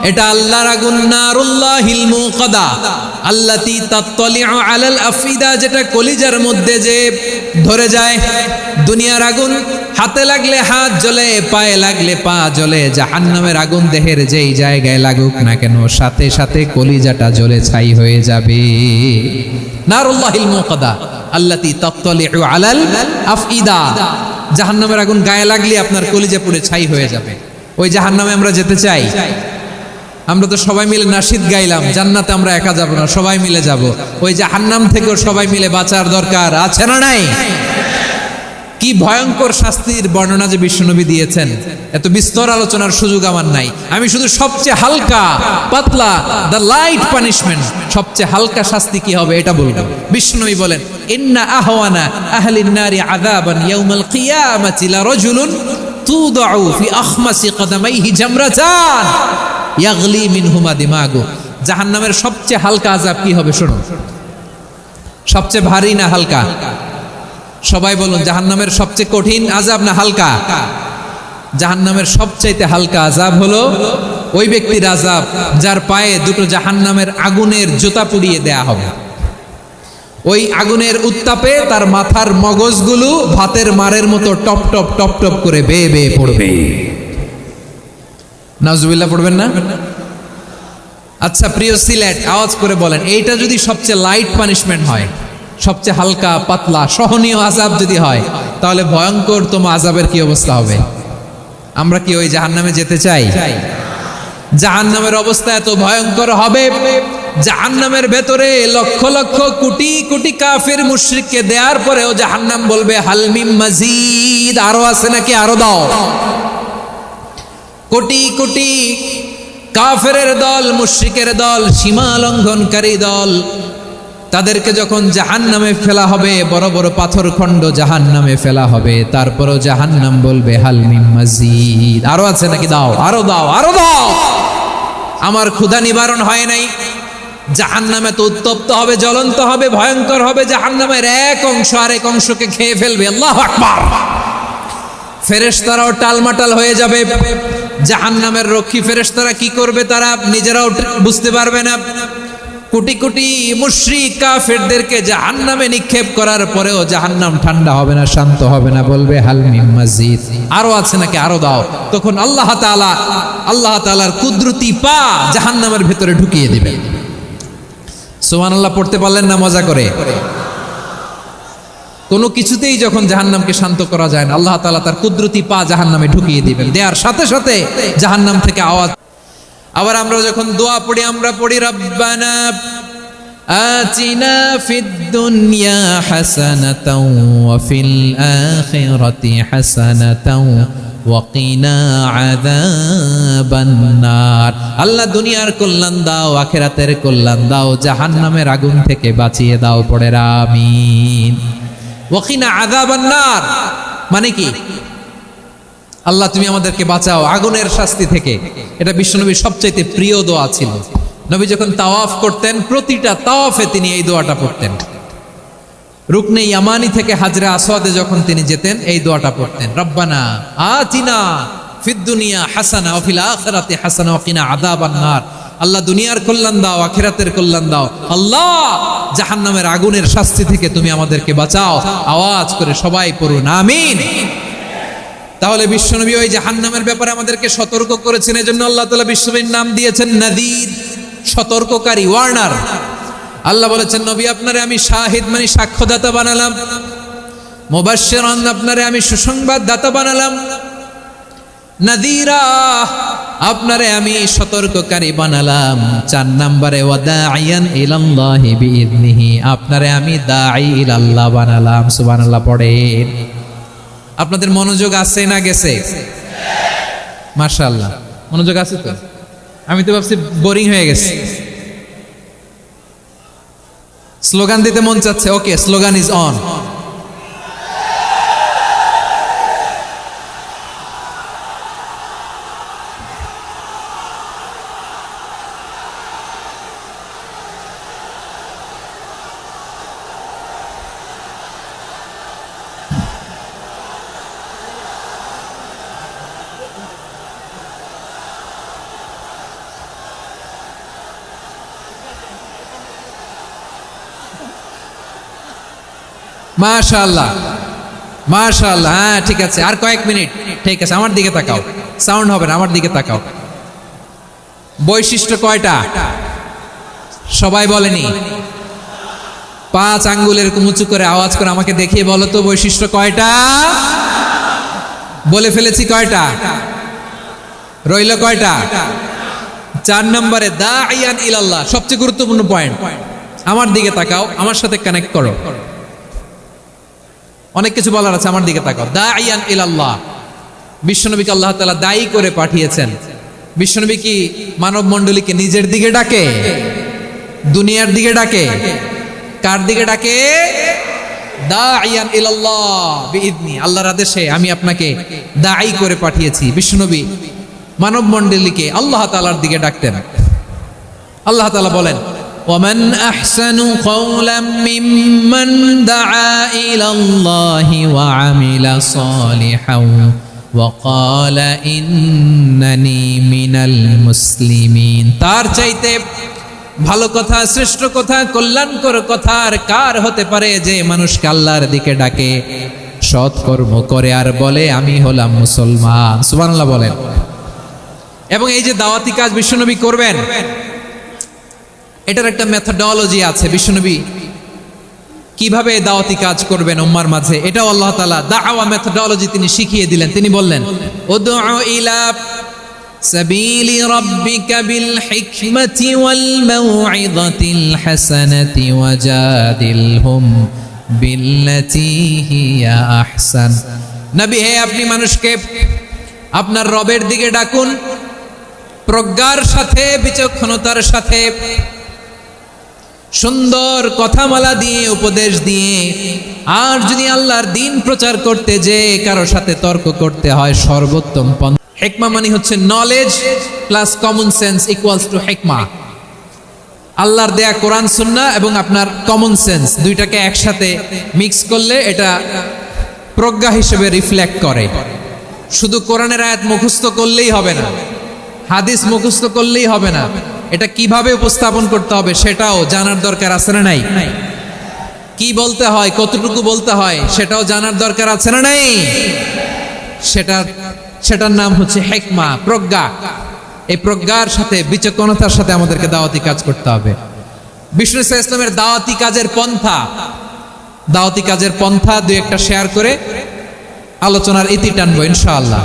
এটা আল্লাহর আগুন, নারুল্লাহিল মুকাদা আল্লাতী তাত্তালিউ আলাল আফিদা, যেটা কলিজার মধ্যে যে ধরে যায়। দুনিয়ার আগুন হাতে লাগলে হাত জ্বলে, পায়ে লাগলে পা জ্বলে, জাহান্নামের আগুন দেহের যেই জায়গায় লাগুক না কেন সাথে সাথে কলিজাটা জ্বলে ছাই হয়ে যাবে। নারুল্লাহিল মুকাদা আল্লাতী তাত্তালিউ আলাল আফিদা, জাহান্নামের আগুন গায়ে লাগলে আপনার কলিজা পুড়ে ছাই হয়ে যাবে। ওই জাহান্নামে আমরা যেতে চাই? আমরা তো সবাই মিলে নাশিদ গাইলাম, জান্নাতে আমরা একা যাব না, সবাই মিলে যাব। ওই জাহান্নাম থেকেও সবাই মিলে বাঁচার দরকার আছে না নাই? কি ভয়ঙ্কর শাস্তির বর্ণনা যে বিশ্বনবী দিয়েছেন, এত বিস্তর আলোচনার সুযোগ আমার নাই। আমি শুধু সবচেয়ে হালকা পাতলা, দ্য লাইট পানিশমেন্ট, সবচেয়ে হালকা শাস্তি কি হবে এটা বলবো। বিশ্বনবী বলেন ইন্না আহওয়ানা আহলিন নারি আযাবান ইয়াউমাল কিয়ামাতি লা রাজুলুন তুদাউ ফি আখমাসি কদামাইহি জামরাতান ইয়াগলি মিনহুমা দিমাগু। জাহান্নামের সবচেয়ে হালকা আযাব কি হবে শোনো, সবচেয়ে ভারী না হালকা? সবাই বলুন, জাহান্নামের সবচেয়ে কঠিন আযাব না হালকা? জাহান্নামের সবচাইতে হালকা আযাব হলো ওই ব্যক্তির আযাব যার পায়ে দুটো জাহান্নামের আগুনের জুতা পুড়িয়ে দেয়া হবে। ওই আগুনের উত্তাপে তার মাথার মগজগুলো ভাতের মারের মতো টপ টপ টপ টপ করে বেয়ে বেয়ে পড়বে। নাউজুবিল্লাহ পড়বেন না? আচ্ছা প্রিয় সিলেট, আওয়াজ করে বলেন, এইটা যদি সবচেয়ে লাইট পানিশমেন্ট হয়, সবচেয়ে হালকা পাতলা সহনীয় আযাব যদি হয়, তাহলে ভয়ঙ্করতম আযাবের কি অবস্থা হবে? আমরা কি ওই জাহান্নামে যেতে চাই? জাহান্নামের অবস্থা এত ভয়ঙ্কর হবে, জাহান্নামের ভেতরে লক্ষ লক্ষ কোটি কোটি কাফির মুশরিককে দেওয়ার পরেও জাহান্নাম বলবে হাল মিন মাজিদ, আরো আছে নাকি, আরো দাও। কোটি কোটি কাফেরের দল, মুশরিকের দল, সীমা লঙ্ঘনকারী দল, তাদেরকে যখন জাহান্নামে ফেলা হবে, বড় বড় পাথরখণ্ড জাহান্নামে ফেলা হবে, তারপরও জাহান্নাম বলবে হাল মিন মাজিদ, আরো আছে নাকি, দাও, আরো দাও, আরো দাও। আমার ক্ষুধা নিবারণ হয় নাই। জাহান্নামে তো উত্তপ্ত হবে, জ্বলন্ত হবে, ভয়ঙ্কর হবে। জাহান্নামের এক অংশ আরেক অংশকে খেয়ে ফেলবে। আল্লাহু আকবার। ফেরেশতারাও টালমাটাল হয়ে যাবে। জাহান্নামের রক্ষী ফেরেশতারা কি করবে তারা নিজেরাও বুঝতে পারবে না। কোটি কোটি মুশরিক কাফেরদেরকে জাহান্নামে নিক্ষেপ করার পরেও জাহান্নাম ঠান্ডা হবে না, শান্ত হবে না, বলবে হাল মিন মাজিদ, আরো আছে নাকি, আরো দাও। তখন আল্লাহ তাআলার কুদরতি পা জাহান্নামের ভেতরে ঢুকিয়ে দিবেন। সুবহানাল্লাহ পড়তে পারলেন না মজা করে? কোনো কিছুতেই যখন জাহান্নামকে শান্ত করা যায় না, আল্লাহ তাআলা তার কুদরতি পা জাহান্নামে ঢুকিয়ে দিবেন। দেওয়ার সাথে সাথে জাহান্নাম থেকে আওয়াজ। আবার আমরা যখন দোয়া পড়ি, আমরা পড়ি রব্বানা আতিনা ফিদ দুনিয়া হাসানাতাও ওয়া ফিল আখিরাতি হাসানাতাও ওয়া কিনা আযাবান নার। আল্লাহ দুনিয়ার কল্যাণ দাও, আখিরাতের কল্যাণ দাও, জাহান্নামের আগুন থেকে বাঁচিয়ে দাও। পড়ে আমিন। ওয়া কিনা আযাবান নার মানে কি? আল্লাহ তুমি আমাদেরকে বাঁচাও আগুনের শাস্তি থেকে। এটা বিশ্বনবীর সবচাইতে প্রিয় দোয়া ছিল। নবী যখন তাওয়াফ করতেন, প্রতিটা তাওয়াফে তিনি এই দোয়াটা পড়তেন। রুকনে ইয়ামানি থেকে হাজরে আসওয়াদে যখন তিনি যেতেন, এই দোয়াটা পড়তেন, রব্বানা আতিনা ফিদ দুনিয়া হাসানা ওয়া ফিল আখিরাতি হাসানা ওয়া কিনা আযাবান নার। আল্লাহ দুনিয়ার কল্যাণ দাও, আখিরাতের কল্যাণ দাও। আল্লাহ জাহান্নামের আগুনের শাস্তি থেকে তুমি আমাদেরকে বাঁচাও। আওয়াজ করে সবাই পড়ুন আমিন। তাহলে বিশ্বনবী ওই জাহান্নামের ব্যাপারে আমাদেরকে সতর্ক করেছেন। এজন্য আল্লাহ তাআলা বিশ্বনবীর নাম দিয়েছেন নাযীর, সতর্ককারী, ওয়ার্নার। আল্লাহ বলেছেন নবী আপনারে আমি শাহিদ মানে সাক্ষ্যদাতা বানালাম, মুবাশশিরান আপনারে আমি সুসংবাদ দাতা বানালাম, নাযীরা আপনারে আমি সতর্ককারী বানালাম। 4 নম্বরে ওয়াদাইয়ান ইলাল্লাহি বিইذনিহি, আপনারে আমি দাঈ ইলাল্লাহ বানালাম। সুবহানাল্লাহ পড়েন। আপনাদের মনোযোগ আছে না গেছে? মাশাআল্লাহ মনোযোগ আছে তো। আমি তো ভাবছি বোরিং হয়ে গেছে। স্লোগান দিতে মন চাচ্ছে। ওকে, স্লোগান ইজ অন। মাশাআল্লাহ মাশাআল্লাহ। হ্যাঁ ঠিক আছে, আর কয়েক মিনিট। ঠিক আছে, আমার দিকে তাকাও, সাউন্ড হবে না, আমার দিকে তাকাও। বৈশিষ্ট্য কয়টা সবাই বলেনি? 5 আঙ্গুলের উঁচু করে আওয়াজ করে আমাকে দেখিয়ে বলো তো বৈশিষ্ট্য কয়টা? বলে ফেলেছি কয়টা? রইল কয়টা? 4 নম্বরে দাঈয়ান ইলাল্লাহ, সবচেয়ে গুরুত্বপূর্ণ পয়েন্ট। আমার দিকে তাকাও, আমার সাথে কানেক্ট করো। অনেক কিছু বলার আছে, আমার দিকে তাকাও। দাঈয়ান ইলাল্লাহ, বিশ্বনবীকে আল্লাহ তাআলা দায়ী করে পাঠিয়েছেন। বিশ্বনবী কি মানব মণ্ডলীকে নিজের দিকে ডাকে? দুনিয়ার দিকে ডাকে? কার দিকে ডাকে? দাইয়ান ইলাল্লাহ বিইذনি, আল্লাহর আদেশে আমি আপনাকে দাঈ করে পাঠিয়েছি। বিশ্বনবী মানব মণ্ডলীকে আল্লাহ তাআলার দিকে ডাকতেন। আল্লাহ তাআলা বলেন, ওয়ামান আহসানু কওলাম মিম্মান দাআ ইলাল্লাহি ওয়া আমিলা সালিহান ওয়া ক্বালা ইন্নানি মিনাল মুসলিমিন। তার চাইতে ভালো কথা, শ্রেষ্ঠ কথা, কল্যাণকর কথা আর কার হতে পারে যে মানুষকে আল্লাহর দিকে ডাকে, সৎকর্ম করে আর বলে আমি হলাম মুসলমান। সুবহানাল্লাহ বলেন। এবং এই যে দাওয়াতি কাজ বিশ্বনবী করবেন, এটার একটা মেথডোলজি আছে। বিশ্বনবী কিভাবে দাওয়াতি কাজ করবেন উম্মার মাঝে, এটাও আল্লাহ তাআলা দাওয়া মেথডোলজি তিনি শিখিয়ে দিলেন। তিনি বললেন, উদউ ইলা সাবিলি রাব্বিকা বিল হিকমাতি ওয়াল মাউইযাতিল হাসানাতি ওয়াজাদিলহুম বিল্লাতী হিয়া আহসান। নবী হে, আপনি মানুষকে আপনার রবের দিকে ডাকুন প্রজ্ঞার সাথে, বিচক্ষণতার সাথে, সুন্দর কথামালা দিয়ে, উপদেশ দিয়ে। আর যদি আল্লাহর দ্বীন প্রচার করতে যে কারো সাথে তর্ক করতে হয়, সর্বোত্তম পন্থা। হিকমা মানে হচ্ছে knowledge plus common sense equals to হিকমা। আল্লাহর দেয়া কোরআন সুন্নাহ এবং আপনার কমন সেন্স দুইটাকে একসাথে মিক্স করলে এটা প্রজ্ঞা হিসেবে রিফ্লেক্ট করে। শুধু কোরআনের আয়াত মুখস্থ করলেই হবে না, হাদিস মুখস্থ করলেই হবে না, এটা কিভাবে উপস্থাপন করতে হবে সেটাও জানার দরকার আছে না নাই? কি বলতে হয়, কতটুকু বলতে হয় সেটাও জানার দরকার আছে না নাই? সেটার নাম হচ্ছে হিকমা, প্রজ্ঞা। এই প্রজ্ঞার সাথে, বিচক্ষণতার সাথে আমাদেরকে দাওয়াতি কাজ করতে হবে। বিষ্ণু ইসলামের দাওয়াতি কাজের পন্থা দুই একটা শেয়ার করে আলোচনার ইতি টানবো ইনশাআল্লাহ।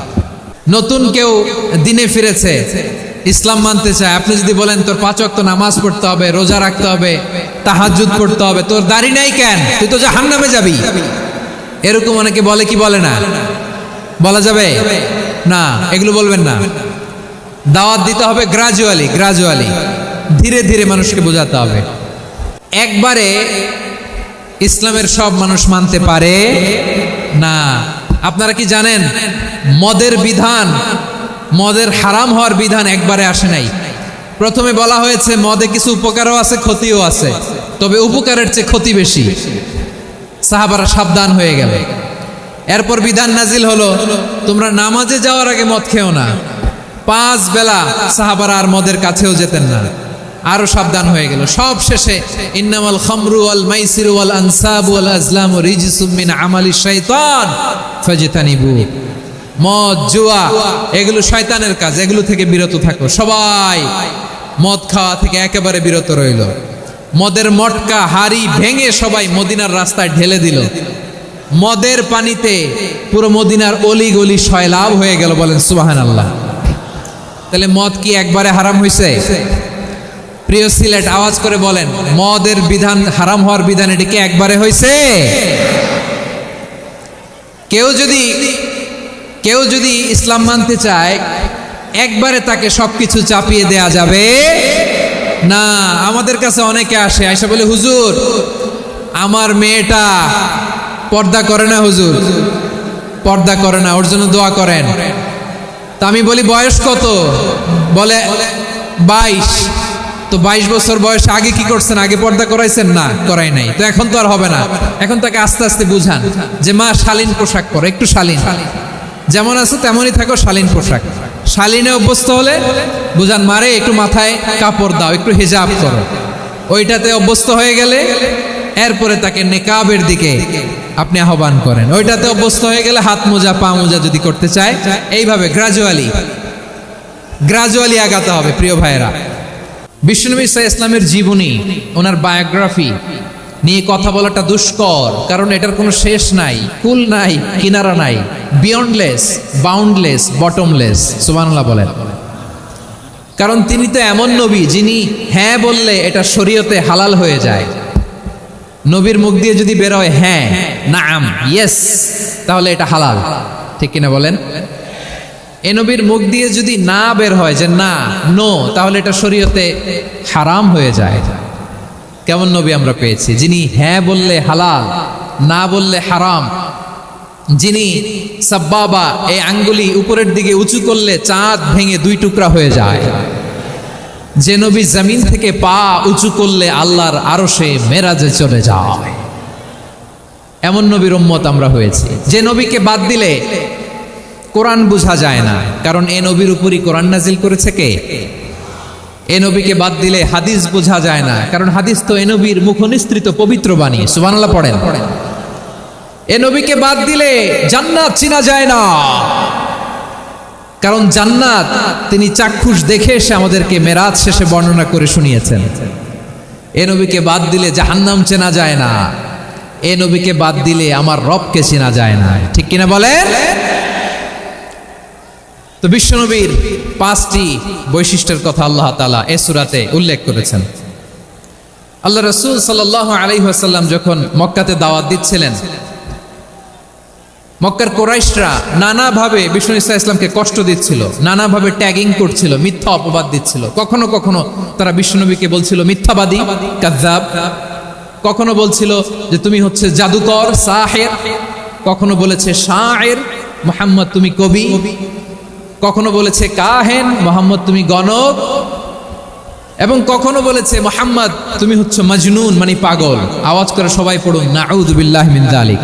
নতুন কেউ দিনে ফিরেছে, ইসলাম মানতে চায়, আপনি যদি বলেন তোর 5 ওয়াক্ত নামাজ পড়তে হবে, রোজা রাখতে হবে, তাহাজ্জুদ পড়তে হবে, তোর দাড়ি নাই কেন, তুই তো জাহান্নামে যাবি, এরকম অনেকে বলে কি বলে না? বলা যাবে না, এগুলো বলবেন না। দাওয়াত দিতে হবে গ্রাজুয়ালি, ধীরে ধীরে মানুষকে বোঝাতে হবে। একবারে ইসলামের সব মানুষ মানতে পারে না। আপনারা কি জানেন মদের হারাম হওয়ার বিধান একবারে আসে নাই। প্রথমে বলা হয়েছে মদে কিছু উপকারও আছে, ক্ষতিও আছে, তবে উপকারের চেয়ে ক্ষতি বেশি। সাহাবারা সাবধান হয়ে গেল। এরপর বিধান নাজিল হলো, তোমরা নামাজে যাওয়ার আগে মদ খেও না। 5 বেলা সাহাবারা আর মদের কাছেও যেতেন না, আরো সাবধান হয়ে গেল। সব শেষে ইন্নামাল খামরু ওয়াল মাইসিরু ওয়াল আনসাবু ওয়াল আজলামু রিজসুম মিন আমালিশ শাইতান ফাজতানিবু। মদ, জুয়া এগুলো শয়তানের কাজ, এগুলো থেকে বিরত থাকো। সবাই মদ খাওয়া থেকে একেবারে বিরত রইল। মদের মটকা হাড়ি ভেঙে সবাই মদিনার রাস্তায় ঢেলে দিল। মদের পানিতে পুরো মদিনার অলি গলি সয়লাভ হয়ে গেল। বলেন সুবহানাল্লাহ। তাহলে মদ কি একবারে হারাম হয়েছে? প্রিয় সিলেট, আওয়াজ করে বলেন, মদের বিধান, হারাম হওয়ার বিধান এটা কি একবারে হয়েছে? কেউ যদি ইসলাম মানতে চায়, একবারে তাকে সবকিছু চাপিয়ে দেয়া যাবে না। আমাদের কাছে অনেকে আসে, আয়সা বলে, হুজুর আমার মেয়েটা পর্দা করে না, হুজুর পর্দা করে না, ওর জন্য দোয়া করেন। তা আমি বলি বয়স কত? বলে 22। তো 22 বছর বয়সে আগে কি করছেন? আগে পর্দা করাইছেন? না, করাই নাই। তো এখন তো আর হবে না। এখন তাকে আস্তে আস্তে বুঝান যে মা শালীন পোশাক পরো, একটু শালীন, যেমন আছে তেমনই থাকো, শালীন পোশাক। শালীনে অভ্যস্ত হলে বুঝান, মারে একটু মাথায় কাপড় দাও, একটু হিজাব করো। ওইটাতে অভ্যস্ত হয়ে গেলে এরপরে তাকে নেকাবের দিকে আপনি আহ্বান করেন। ওইটাতে অভ্যস্ত হয়ে গেলে হাত মোজা, পা মোজা যদি করতে চায়, এইভাবে গ্রাজুয়ালি আগাতে হবে। প্রিয় ভাইয়েরা, বিশ্বনবী ইসলামের জীবনী, ওনার বায়োগ্রাফি নিয়ে কথা বলাটা দুষ্কর, কারণ এটার কোনো শেষ নাই, কুল নাই, কিনারা নাই, বিয়ন্ডলেস, বাউন্ডলেস, বটমলেস। সুবহানাল্লাহ বলেন। কারণ তিনি তো এমন নবী যিনি হ্যাঁ বললে এটা শরীয়তে হালাল হয়ে যায়। নবীর মুখ দিয়ে যদি বের হয় হ্যাঁ, নাম, ইয়েস, তাহলে এটা হালাল। ঠিক কিনা বলেন? এ নবীর মুখ দিয়ে যদি না বের হয় যে না, নো, তাহলে এটা শরীয়তে হারাম হয়ে যায়। কেমন নবী আমরা পেয়েছি যিনি হ্যাঁ বললে হালাল, না বললে হারাম, যিনি সাব্বাবা এই আঙ্গুলি উপরের দিকে উঁচু করলে চাঁদ ভেঙে 2 টুকরা হয়ে যায়, যে নবী জমিন থেকে পা উঁচু করলে আল্লাহর আরশে মেরাজে চলে যায়, এমন নবীর উম্মত আমরা হয়েছি। যে নবীকে বাদ দিলে কোরআন বোঝা যায় না, কারণ এ নবীর উপরই কোরআন নাজিল করেছে কে? এ নবীকে বাদ দিলে হাদিস বোঝা যায় না, কারণ হাদিস তো এ নবীর মুখনিসৃত পবিত্র বাণী। সুবহানাল্লাহ পড়েন। এ নবীকে বাদ দিলে জান্নাত চিনা যায় না, কারণ জান্নাত তিনি চাক্ষুষ দেখে এসে আমাদেরকে মেরাজ শেষে বর্ণনা করে শুনিয়েছেন। এ নবীকে বাদ দিলে জাহান্নাম চেনা যায় না, এ নবীকে বাদ দিলে আমার রবকে চেনা যায় না। ঠিক কিনা বলেন? তো বিশ্বনবীর 5টি বৈশিষ্ট্যের কথা আল্লাহ তাআলা এই সূরাতে উল্লেখ করেছেন। আল্লাহ রাসূল সাল্লাল্লাহু আলাইহি ওয়াসাল্লাম যখন মক্কাতে দাওয়াত দিচ্ছিলেন, মক্কার কুরাইশরা নানাভাবে বিষ্ণু ইসা ইসলামকে কষ্ট দিচ্ছিল, নানাভাবে ট্যাগিং করছিল, মিথ্যা অপবাদ দিচ্ছিল। কখনো কখনো তারা বিশ্বনবীকে বলছিল মিথ্যাবাদী, কাযযাব। কখনো বলছিল যে তুমি হচ্ছে জাদুকর, সাহির। কখনো বলেছে শায়ের, মুহাম্মদ তুমি কবি। কখনো বলেছে কাহেন, মুহাম্মদ তুমি গণক। এবং কখনো বলেছে মুহাম্মদ তুমি হচ্ছে মাজনুন, মানে পাগল। আওয়াজ করে সবাই পড়ুন নাউযু বিল্লাহি মিন যালিক।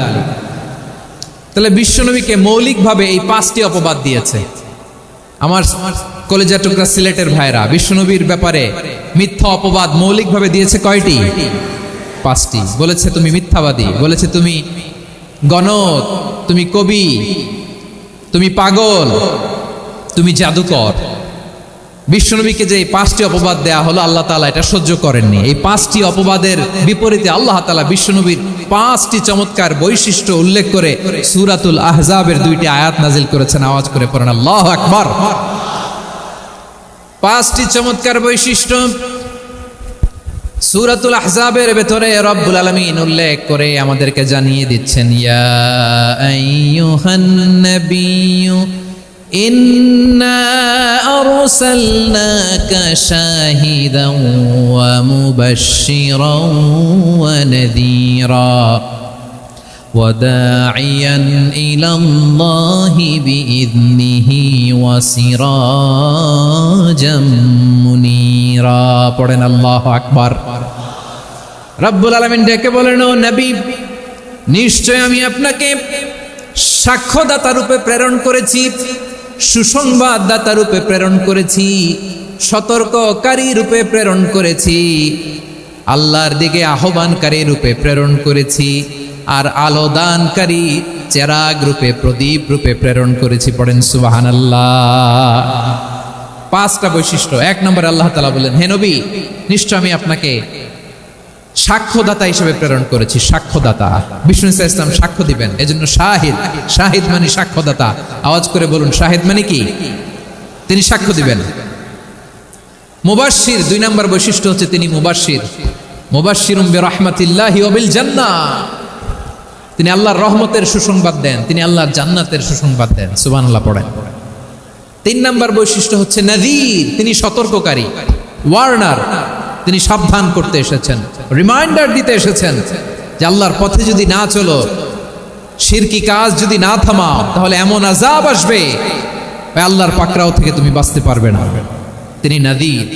তাহলে বিশ্বনবীকে মৌলিকভাবে এই 5টি অপবাদ দিয়েছে। আমার কলেজা টুকরা সিলেটের ভাইরা, বিশ্বনবীর ব্যাপারে মিথ্যা অপবাদ মৌলিকভাবে দিয়েছে কয়টি? 5টি। বলেছে তুমি মিথ্যাবাদী, বলেছে তুমি গণক, তুমি কবি, তুমি পাগল, তুমি জাদুকর। বিশ্বনবীকে যে 5টি অপবাদ দেয়া হলো, আল্লাহ তাআলা এটা সহ্য করেননি। এই 5টি অপবাদের বিপরীতে আল্লাহ তাআলা বিশ্বনবীর 5টি চমৎকার বৈশিষ্ট্য উল্লেখ করে সূরাতুল আহজাবের 2টি আয়াত নাজিল করেছেন। আওয়াজ করে পড়েন আল্লাহু আকবার। 5টি চমৎকার বৈশিষ্ট্য সূরাতুল আহজাবের ভেতরে রব্বুল আলামিন উল্লেখ করে আমাদেরকে জানিয়ে দিচ্ছেন, ইয়া আইয়ুহান নাবিয়্যু ইন্না আরসালনাকা শাহিদান ওয়া মুবাশশিরান ওয়া নাযীরা ওয়া দাঈয়ান ইলাল্লাহি বিইذনিহি ওয়া সিরাজাম মুনীরা। পড়েন আল্লাহু আকবার। রব্বুল আলামিন ডেকে বলেন, ও নবী, নিশ্চয় আমি আপনাকে সাক্ষ্যদাতা রূপে প্রেরণ করেছি, সুসংবাদদাতা রূপে প্রেরণ করেছি, সতর্ককারী রূপে প্রেরণ করেছি, আল্লাহর দিকে আহ্বানকারী রূপে প্রেরণ করেছি, আর আলোদানকারী চেরাগ রূপে, প্রদীপ রূপে প্রেরণ করেছি। পড়েন সুবহানাল্লাহ। 5টা বৈশিষ্ট্য। 1 নম্বরে আল্লাহ তাআলা বলেন, হে নবী, নিশ্চয় আমি আপনাকে সাক্ষ্যদাতা হিসেবে প্রেরণ করেছি। সাক্ষ্যদাতা, বিষ্ণু ইসা ইসলাম সাক্ষ্য দিবেন, এজন্য শাহিদ। শাহিদ মানে সাক্ষ্যদাতা। আওয়াজ করে বলুন, শাহিদ মানে কি? তিনি সাক্ষ্য দিবেন। মুবাশশির, 2 নম্বর বৈশিষ্ট্য হচ্ছে তিনি মুবাশশির। মুবাশশিরুম বিরাহমাতিল্লাহি ওয়া বিল জান্নাহ, তিনি আল্লাহর রহমতের সুসংবাদ দেন, তিনি আল্লাহর জান্নাতের সুসংবাদ দেন। সুবহানাল্লাহ পড়েন। 3 নম্বর বৈশিষ্ট্য হচ্ছে নাযীর, তিনি সতর্ককারী, ওয়ার্নার। তিনি সাবধান করতে এসেছেন, রিমাইন্ডার দিতে এসেছেন যে আল্লাহর পথে যদি না চলো, শিরকি কাজ যদি না থামাও, তাহলে এমন আযাব আসবে আল্লাহর পাকড়াও থেকে তুমি বাঁচতে পারবে না। তিনি নাযীর।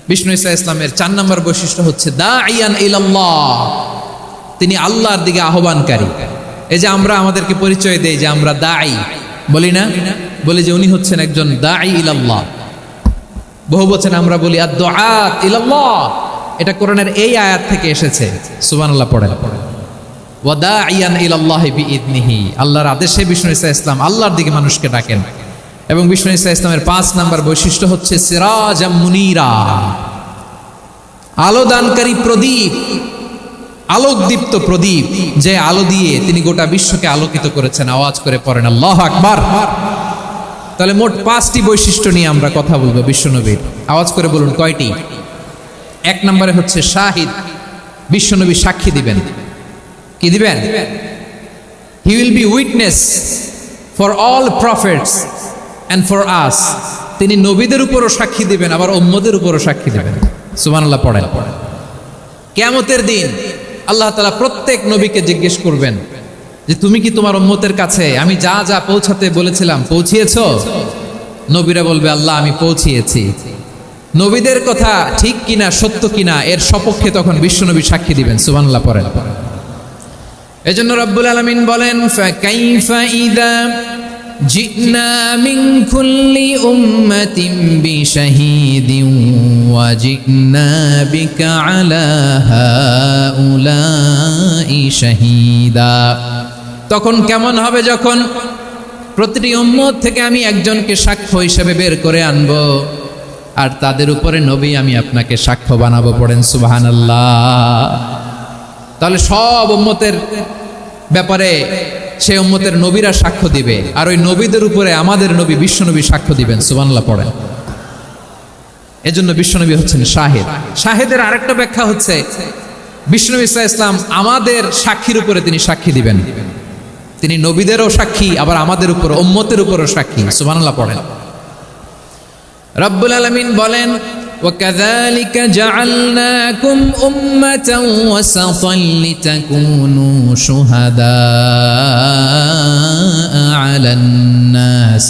বিষ্ণু ইসা ইসলামের 4 নম্বর বৈশিষ্ট্য হচ্ছে দাঈয়ান ইলাল্লাহ, তিনি আল্লাহর দিকে আহ্বানকারী। এই যে আমরা আমাদেরকে পরিচয় দেই যে আমরা দাঈ, বলি না? বলি যে উনি হচ্ছেন একজন দাঈ ইলাল্লাহ। বহু বচনে আমরা বলি আদ-দুআত ইলাল্লাহ। এটা কোরআনের এই আয়াত থেকে এসেছে। সুবহানাল্লাহ পড়েন। ওয়া দাঈয়ান ইলাল্লাহি বিইذনিহি, আল্লাহর আদেশে বিষ্ণু ইসা ইসলাম আল্লাহর দিকে মানুষকে ডাকেন। এবং বিষ্ণু ইসা ইসলামের 5 নম্বর বৈশিষ্ট্য হচ্ছে সিরাজাম মুনীরা, আলোদানকারী প্রদীপ, আলোকদীপ্ত প্রদীপ, যে আলো দিয়ে তিনি গোটা বিশ্বকে আলোকিত করেছেন। আওয়াজ করে পড়েন আল্লাহু আকবার। তাহলে মোট 5টি বৈশিষ্ট্য নিয়ে আমরা কথা বলবো বিশ্বনবীর। আওয়াজ করে বলুন কয়টি? 1 নম্বরে হচ্ছে শাহিদ, বিশ্বনবী সাক্ষী দিবেন। কি দিবেন? He will be witness for all prophets and for us. তিনি নবীদের উপরও সাক্ষী দিবেন, আবার উম্মতের উপরও সাক্ষী দিবেন। সুবহানাল্লাহ পড়েন। কিয়ামতের দিন আল্লাহ তাআলা প্রত্যেক নবীকে জিজ্ঞেস করবেন যে তুমি কি তোমার উম্মতের কাছে আমি যা যা পৌঁছাতে বলেছিলাম পৌঁছিয়েছো? নবীরা বলবে আল্লাহ আমি পৌঁছিয়েছি। নবীদের কথা ঠিক কিনা সত্য কিনা এর সপক্ষে তখন বিশ্বনবী সাক্ষী দিবেন। সুবহানাল্লাহ পড়েন। এজন্য রব্বুল আলামিন বলেন ফাকাইফা ইযা জিনা মিন কুল্লি উম্মাতিন বিশাহীদিন ওয়া জিনা বিকা আলা হাউলাই শাহীদা। তখন কেমন হবে যখন প্রতিটি উম্মত থেকে আমি একজনকে সাক্ষ্য হিসেবে বের করে আনবো, আর তাদের উপরে নবী আমি আপনাকে সাক্ষ্য বানাবো। পড়েন সুবহানাল্লাহ। তাহলে সব উম্মতের ব্যাপারে সেই উম্মতের নবীরা সাক্ষ্য দিবে, আর ওই নবীদের উপরে আমাদের নবী বিশ্বনবী সাক্ষ্য দিবেন। সুবহানাল্লাহ পড়েন। এজন্য বিশ্বনবী হচ্ছেন শাহিদ। শাহিদের আরেকটা ব্যাখ্যা হচ্ছে বিশ্বনবী সাল্লাল্লাহু আলাইহি ওয়াসাল্লাম আমাদের সাক্ষীর উপরে তিনি সাক্ষী দিবেন। তিনি নবীদেরও সাক্ষী, আবার আমাদের উপর উম্মতের উপরও সাক্ষী। সুবহানাল্লাহ পড়েন। রব্বুল আলামিন বলেন وَكَذَلِكَ جَعَلْنَاكُمْ أُمَّةً وَسَطًا لِتَكُونُوا شُهَدَاءَ عَلَى النَّاسِ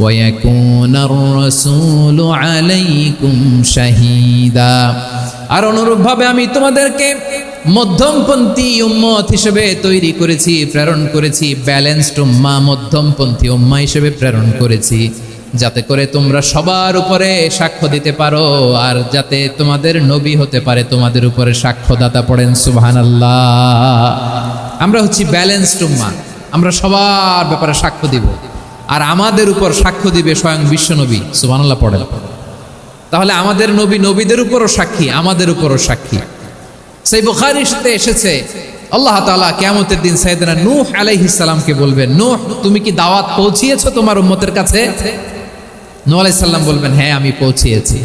وَيَكُونَ الرَّسُولُ عَلَيْكُمْ شَهِيدًا। আর অনুরূপভাবে আমি তোমাদেরকে মধ্যমপন্থী উম্মত হিসেবে তৈরি করেছি, প্রেরণ করেছি। ব্যালেন্সড উম্মাহ, মধ্যমপন্থী উম্মাহ হিসেবে প্রেরণ করেছি, যাতে করে তোমরা সবার উপরে সাক্ষ্য দিতে পারো, আর যাতে তোমাদের নবী হতে পারে তোমাদের উপরে সাক্ষ্যদাতা। পড়েন সুবহানাল্লাহ। আমরা হচ্ছি ব্যালেন্সড উম্মাহ, আমরা সবার ব্যাপারে সাক্ষ্য দিব, আর আমাদের উপর সাক্ষ্য দিবে স্বয়ং বিশ্বনবী। সুবহানাল্লাহ পড়েন। তাহলে আমাদের নবী নবীদের উপরও সাক্ষী, আমাদের উপরও সাক্ষী। সেই বুখারীতে এসেছে আল্লাহ তাআলা কিয়ামতের দিন সাইয়েদনা নূহ আলাইহিস সালামকে বলবেন, নূহ তুমি কি দাওয়াত পৌঁছিয়েছো তোমার উম্মতের কাছে? নূহ আলাইহিস সালাম বলবেন হ্যাঁ আমি পৌঁছিয়েছি।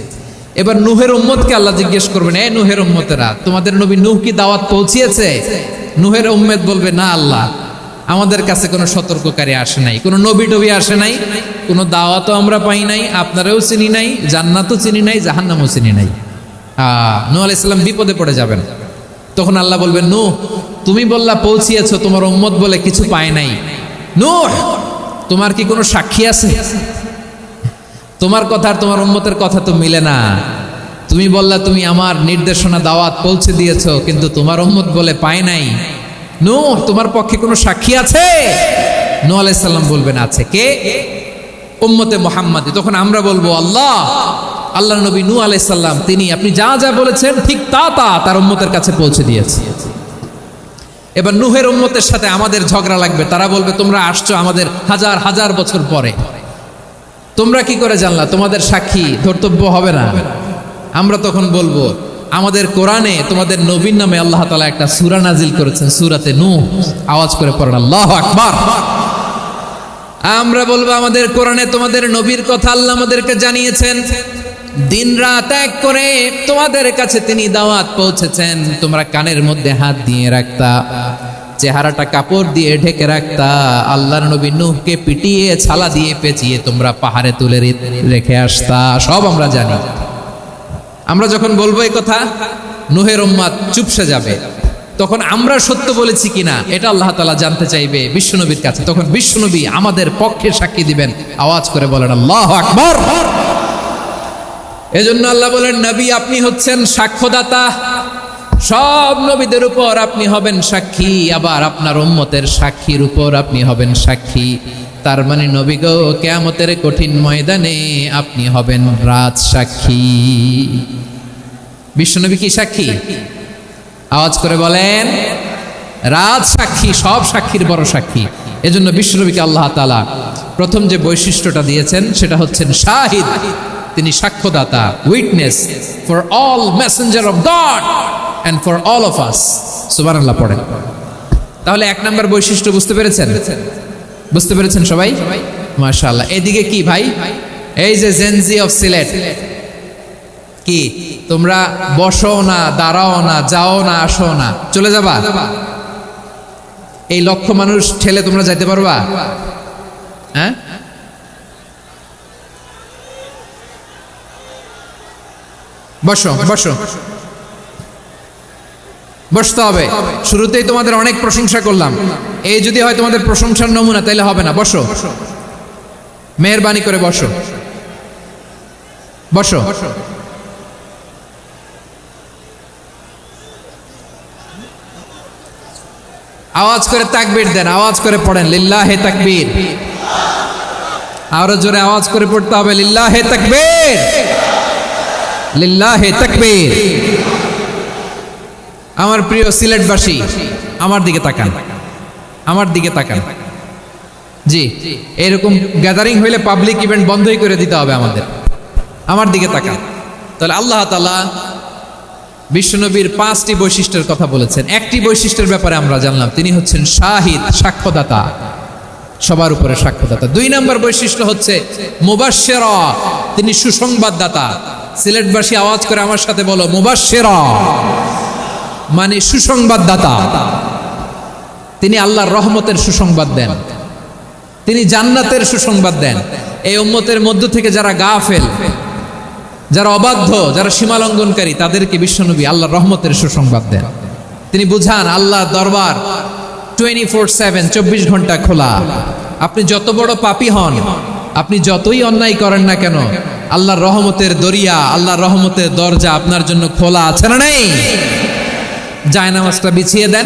এবার নূহের উম্মতকে আল্লাহ জিজ্ঞেস করবেন, এ নূহের উম্মতেরা তোমাদের নবী নূহ কি দাওয়াত পৌঁছিয়েছে? নূহের উম্মত বলবে না আল্লাহ, আমাদের কাছে কোনো সতর্ককারী আসে নাই, কোনো নবী টবি আসে নাই, কোনো দাওয়াতও আমরা পাই নাই, আপনারাও চিনি নাই, জান্নাতও চিনি নাই, জাহান্নামও চিনি নাই। নূহ আলাইহিস সালাম বিপদে পড়ে যাবেন। তখন আল্লাহ বলবেন নূহ তুমি বললা পৌঁছিয়েছো, তোমার উম্মত বলে কিছু পায় নাই। নূহ তোমার কি কোনো সাক্ষী আছে? তোমার কথা আর তোমার উম্মতের কথা তো মিলে না। তুমি বললা তুমি আমার নির্দেশনা দাওয়াত পৌঁছে দিয়েছো, কিন্তু তোমার উম্মত বলে পায় নাই। নূহ তোমার পক্ষে কোনো সাক্ষী আছে? নূহ আলাইহিস সালাম বলবেন আছে। কে? উম্মতে মুহাম্মাদী। তখন আমরা বলবো আল্লাহ, আল্লাহ নবী নূহ আলাইহিস সালাম তিনি আপনি যা যা বলেছেন ঠিক তা তা তার উম্মতের কাছে পৌঁছে দিয়েছে। এবার নূহের উম্মতের সাথে আমাদের ঝগড়া লাগবে। তারা বলবে তোমরা আসছো আমাদের হাজার হাজার বছর পরে, তোমরা কি করে জানলা? তোমাদের সাক্ষী ধর্তব্য হবে না। আমরা তখন বলবো আমাদের কোরআনে তোমাদের নবীর নামে আল্লাহ তাআলা একটা সূরা নাজিল করেছেন, সূরাতে নূহ। আওয়াজ করে পড়েন আল্লাহু আকবার। আমরা বলবো আমাদের কোরআনে তোমাদের নবীর কথা আল্লাহ আমাদেরকে জানিয়েছেন, দিন রাত এক করে তোমাদের কাছে তিনি দাওয়াত পৌঁছেছেন। তোমরা কানের মধ্যে হাত দিয়ে রাখতা, চেহারাটা কাপড় দিয়ে ঢেকে রাখতা, আল্লাহর নবী নূহকে পিটিয়ে ছালা দিয়ে পেঁচিয়ে তোমরা পাহাড়ে তুলে রেখে আসতা। সব আমরা জানি। আমরা যখন বলবো এই কথা, নূহের উম্মত চুপসে যাবে। তখন আমরা সত্য বলেছি কিনা এটা আল্লাহ তাআলা জানতে চাইবে বিশ্বনবীর কাছে। তখন বিশ্বনবী আমাদের পক্ষে সাক্ষী দিবেন। আওয়াজ করে বলেন আল্লাহু আকবার। এজন্য আল্লাহ বলেন নবী আপনি হচ্ছেন সাক্ষ্যদাতা, সব নবীদের উপর আপনি হবেন সাক্ষী, আবার আপনার উম্মতের সাক্ষীর উপর আপনি হবেন সাক্ষী। তার মানে নবী গো কিয়ামতের কঠিন ময়দানে আপনি হবেন রাজ সাক্ষী। বিশ্বনবী কি সাক্ষী? আওয়াজ করে বলেন রাজ সাক্ষী, সব সাক্ষীর বড় সাক্ষী। এজন্য বিশ্বনবীকে আল্লাহ তাআলা প্রথম যে বৈশিষ্ট্যটা দিয়েছেন সেটা হচ্ছেন শাহিদ। তিনি সাক্ষ্যদাতা, witness for all messenger of God and for all of us. সুবহানাল্লাহ পড়েন। তাহলে এক নাম্বার বৈশিষ্ট্য বুঝতে পেরেছেন? বুঝতে পেরেছেন সবাই? মাশাআল্লাহ। এদিকে কি ভাই, এই যে জেনজি অফ সিলেট, কি তোমরা বসো না, দাঁড়াও না, যাও না, আসো না, চলে যাবা? এই লক্ষ মানুষ ঠেলে তোমরা যাইতে পারবা? হ্যাঁ, বসো বসো। বসতে হবে। শুরুতেই তোমাদের অনেক প্রশংসা করলাম, এই যদি হয় তোমাদের প্রশংসার নমুনা, তাইলে হবে না। বসো, মেহেরবানি করে বসো, বসো। আওয়াজ করে তাকবীর দেন, আওয়াজ করে পড়েন লিল্লাহে তাকবীর। আরো জোরে আওয়াজ করে পড়তে হবে লিল্লাহে তাকবীর, লিল্লাহে তাকবীর। আমার প্রিয় সিলেটবাসী, আমার দিকে তাকান, আমার দিকে তাকান। জি, এরকম গ্যাদারিং হইলে পাবলিক ইভেন্ট বন্ধই করে দিতে হবে আমাদের। আমার দিকে তাকান। তাহলে আল্লাহ তাআলা বিশ্বনবীর 5টি বৈশিষ্ট্যের কথা বলেছেন। একটি বৈশিষ্ট্যের ব্যাপারে আমরা জানলাম, তিনি হচ্ছেন শাহিদ, সাক্ষ্যদাতা, সবার উপরে সাক্ষ্যদাতা। 2 নম্বর বৈশিষ্ট্য হচ্ছে মুবাশশিরা, তিনি সুসংবাদদাতা। সিলেটবাসী আওয়াজ করে আমার সাথে বলো, মুবাশশিরা মানে সুসংবাদদাতা। তিনি আল্লাহর রহমতের সুসংবাদ দেন, তিনি জান্নাতের সুসংবাদ দেন। এই উম্মতের মধ্য থেকে যারা গাফেল, যারা অবাধ্য, যারা সীমালঙ্ঘনকারী, তাদেরকে বিশ্বনবী আল্লাহর রহমতের সুসংবাদ দেন। তিনি বুঝান আল্লাহর দরবার 24/7, 24 ঘন্টা খোলা। আপনি যত বড় পাপী হন, আপনি যতই অন্যায় করেন না কেন, আল্লাহর রহমতের দরিয়া, আল্লাহর রহমতের দরজা আপনার জন্য খোলা আছে না নেই? জায়নামাজটা বিছিয়ে দেন,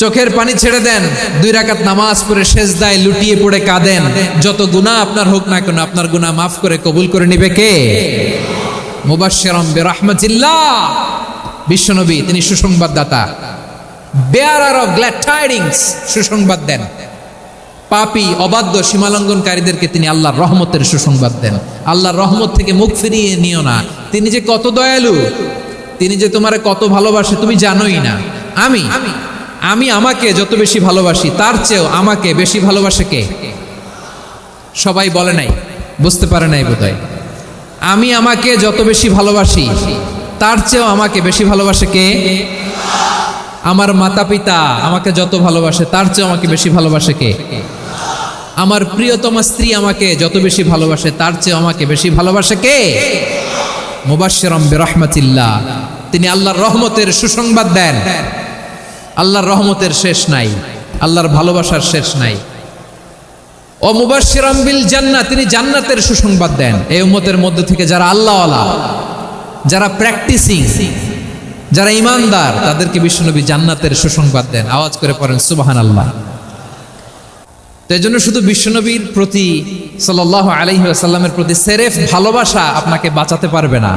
চোখের পানি ছেড়ে দেন, 2 রাকাত নামাজ পড়ে সেজদায় লুটিয়ে পড়ে কাঁদেন। যত গুনাহ আপনার হোক না কেন, আপনার গুনাহ মাফ করে কবুল করে নিবে কে? মুবাশশিরাম বিরাহমাতিল্লাহ। বিশ্বনবী তিনি সুসংবাদদাতা, বেয়ারার অফ গ্ল্যাড টাইডিংস, সুসংবাদ দেন। পাপী, অবাধ্য, সীমালঙ্ঘনকারীদেরকে তিনি আল্লাহর রহমতের সুসংবাদ দেন। আল্লাহর রহমত থেকে মুখ ফিরিয়ে নিও না। তিনি যে কত দয়ালু, তিনি যে তোমারে কত ভালোবাসে তুমি জানোই না। আমি আমাকে যত বেশি ভালোবাসি, তার চেয়েও আমাকে বেশি ভালোবাসে কে? সবাই বলে নাই, বুঝতে পারে নাই বোধহয়। আমি আমাকে যত বেশি ভালোবাসি, তার চেয়েও আমাকে বেশি ভালোবাসে কে? আমার মাতা পিতা আমাকে যত ভালোবাসে, তার চেয়েও আমাকে বেশি ভালোবাসে কে? আমার প্রিয়তমা স্ত্রী আমাকে যত বেশি ভালোবাসে, তার চেয়েও আমাকে বেশি ভালোবাসে কে? মুবাশশিরাম বিরাহমাতিল্লাহ, তিনি আল্লাহর রহমতের সুসংবাদ দেন। আল্লাহর রহমতের শেষ নাই, আল্লাহর ভালোবাসার শেষ নাই। ও মুবাশশিরাম বিল জান্নাহ, তিনি জান্নাতের সুসংবাদ দেন। এই উম্মতের মধ্য থেকে যারা আল্লাহওয়ালা, যারা প্র্যাকটিসিং, যারা ঈমানদার, তাদেরকে বিশ্বনবী জান্নাতের সুসংবাদ দেন। আওয়াজ করে পড়েন সুবহানাল্লাহ। তো এজন্য শুধু বিশ্বনবীর প্রতি সাল্লাল্লাহু আলাইহি ওয়াসাল্লামের প্রতি সেরেফ ভালোবাসা আপনাকে বাঁচাতে পারবে না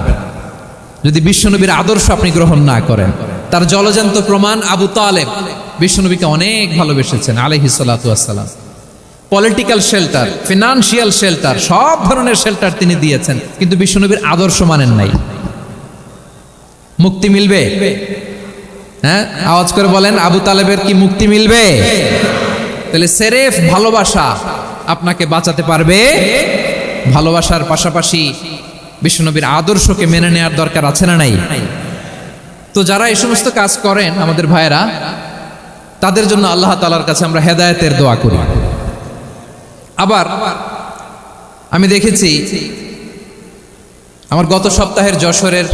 যদি বিশ্বনবীর আদর্শ আপনি গ্রহণ না করেন। তার জলজান্ত প্রমাণ, আবু তালেব বিশ্বনবীকে অনেক ভালোবেসেছেন আলাইহিস সালাতু ওয়াসসালাম। পলিটিক্যাল শেল্টার, ফিনান্সিয়াল শেল্টার, সব ধরনের শেল্টার তিনি দিয়েছেন, কিন্তু বিশ্বনবীর আদর্শ মানেন নাই। মুক্তি মিলবে? হ্যাঁ, আওয়াজ করে বলেন, আবু তালেবের কি মুক্তি মিলবে? তাহলে সেরেফ ভালোবাসা আপনাকে বাঁচাতে পারবে। ভালোবাসার পাশাপাশি বিশ্বনবীর আদর্শকে মেনে নেওয়ার দরকার আছে না নাই? তো যারা এই সমস্ত কাজ করেন আমাদের ভাইয়েরা, তাদের জন্য আল্লাহ তাআলার কাছে আমরা হেদায়েতের দোয়া করি। আবার আমি দেখেছি আমার গত সপ্তাহের যশোরের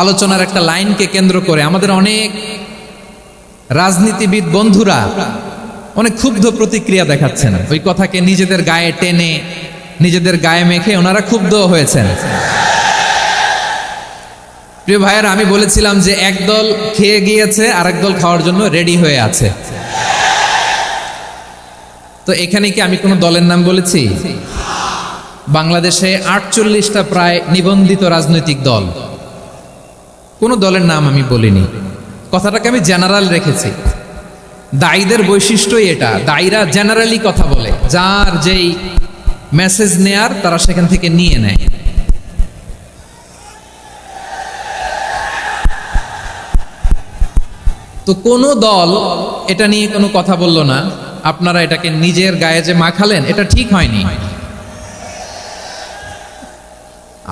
আলোচনার একটা লাইনকে কেন্দ্র করে আমাদের অনেক রাজনীতিবিদ বন্ধুরা অনেক ক্ষুব্ধ প্রতিক্রিয়া দেখাচ্ছেন। ওই কথাকে নিজেদের গায়ে টেনে, নিজেদের গায়ে মেখে ওনারা ক্ষুব্ধ হয়েছেন। প্রিয় ভাইয়েরা, আমি বলেছিলাম যে একদল খেয়ে গিয়েছে, আরেক দল খাওয়ার জন্য রেডি হয়ে আছে। তো এখানে কি আমি কোনো দলের নাম বলেছি? বাংলাদেশে 48টা প্রায় নিবন্ধিত রাজনৈতিক দল, কোনো দলের নাম আমি বলিনি। কথাটাকে আমি জেনারেল রেখেছি। দায়ীদের বৈশিষ্ট্যই এটা, দায়ীরা জেনারেলি কথা বলে, যার যেই মেসেজ নেয়ার তারা সেখান থেকে নিয়ে নেয়। তো কোনো দল এটা নিয়ে কোনো কথা বলল না। আপনারা এটাকে নিজের গায়ে যে মাখালেন, এটা ঠিক হয়নি।